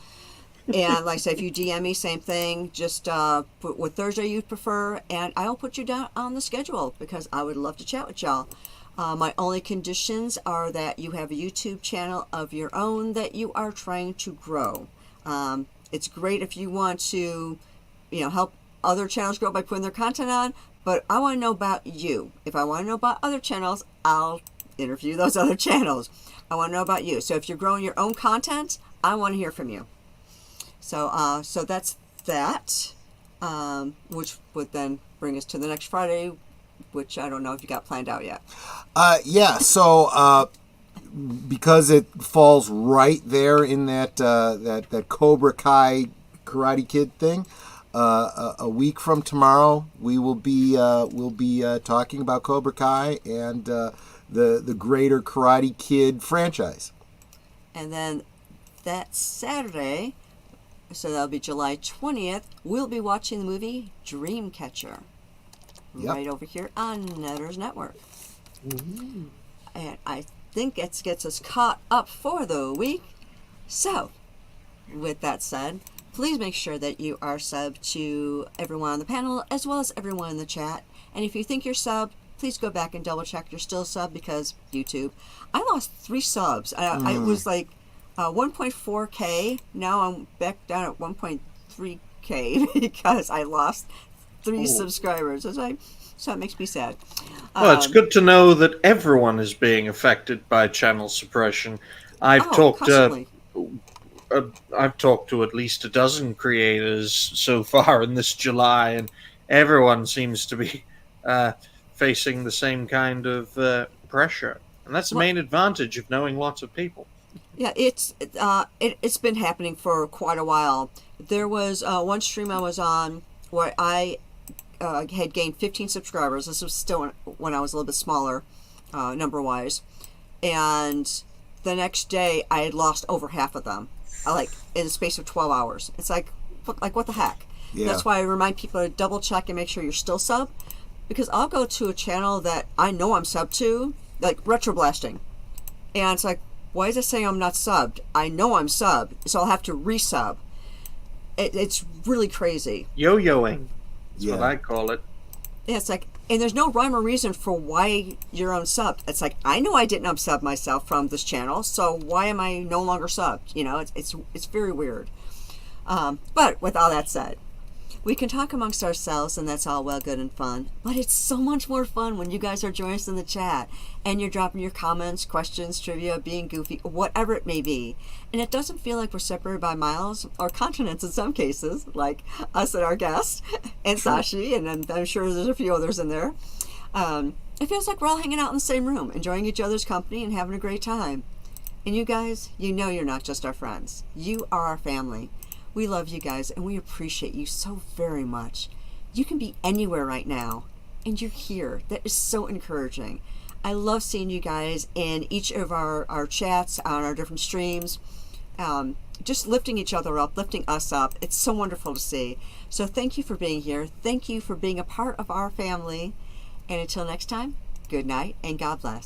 And like I said, if you DM me, same thing. Just put what Thursday you'd prefer, and I'll put you down on the schedule because I would love to chat with y'all. My only conditions are that you have a YouTube channel of your own that you are trying to grow. It's great if you want to, help other channels grow by putting their content on, but I want to know about you. If I want to know about other channels, I'll interview those other channels. I want to know about you. So if you're growing your own content, I want to hear from you. So that's that, which would then bring us to the next Friday, which I don't know if you got planned out yet. So because it falls right there in that Cobra Kai Karate Kid thing, a week from tomorrow we will be talking about Cobra Kai and the greater Karate Kid franchise. And then that Saturday, so that'll be July 20th, we'll be watching the movie Dreamcatcher. Yep. Right over here on Netters Network. Mm-hmm. And I think it gets us caught up for the week. So, with that said, please make sure that you are subbed to everyone on the panel as well as everyone in the chat. And if you think you're subbed, please go back and double check you're still subbed because YouTube. I lost 3 subs. I was like 1.4K. Now I'm back down at 1.3K because I lost 3 subscribers. So it makes me sad. Well, it's good to know that everyone is being affected by channel suppression. I've talked to at least a dozen creators so far in this July, and everyone seems to be facing the same kind of pressure. And that's the main advantage of knowing lots of people. Yeah, it's been happening for quite a while. There was one stream I was on where I had gained 15 subscribers. This was still when I was a little bit smaller, number-wise. And the next day, I had lost over half of them, in the space of 12 hours. It's like what the heck? Yeah. That's why I remind people to double-check and make sure you're still sub. Because I'll go to a channel that I know I'm sub to, like Retro Blasting. And it's like, why is it saying I'm not subbed? I know I'm subbed, so I'll have to resub. It's really crazy. Yo-yoing. That's what I call it. Yeah, it's like, and there's no rhyme or reason for why you're unsubbed. It's like, I know I didn't unsub myself from this channel, so why am I no longer subbed? It's very weird. But with all that said, we can talk amongst ourselves, and that's all well, good, and fun. But it's so much more fun when you guys are joining us in the chat, and you're dropping your comments, questions, trivia, being goofy, whatever it may be. And it doesn't feel like we're separated by miles or continents in some cases, like us and our guest, and Sashi, and I'm sure there's a few others in there. It feels like we're all hanging out in the same room, enjoying each other's company and having a great time. And you guys, you know you're not just our friends. You are our family. We love you guys, and we appreciate you so very much. You can be anywhere right now, and you're here. That is so encouraging. I love seeing you guys in each of our chats on our different streams. just lifting each other up, lifting us up. It's so wonderful to see. So thank you for being here. Thank you for being a part of our family. And until next time, good night and God bless.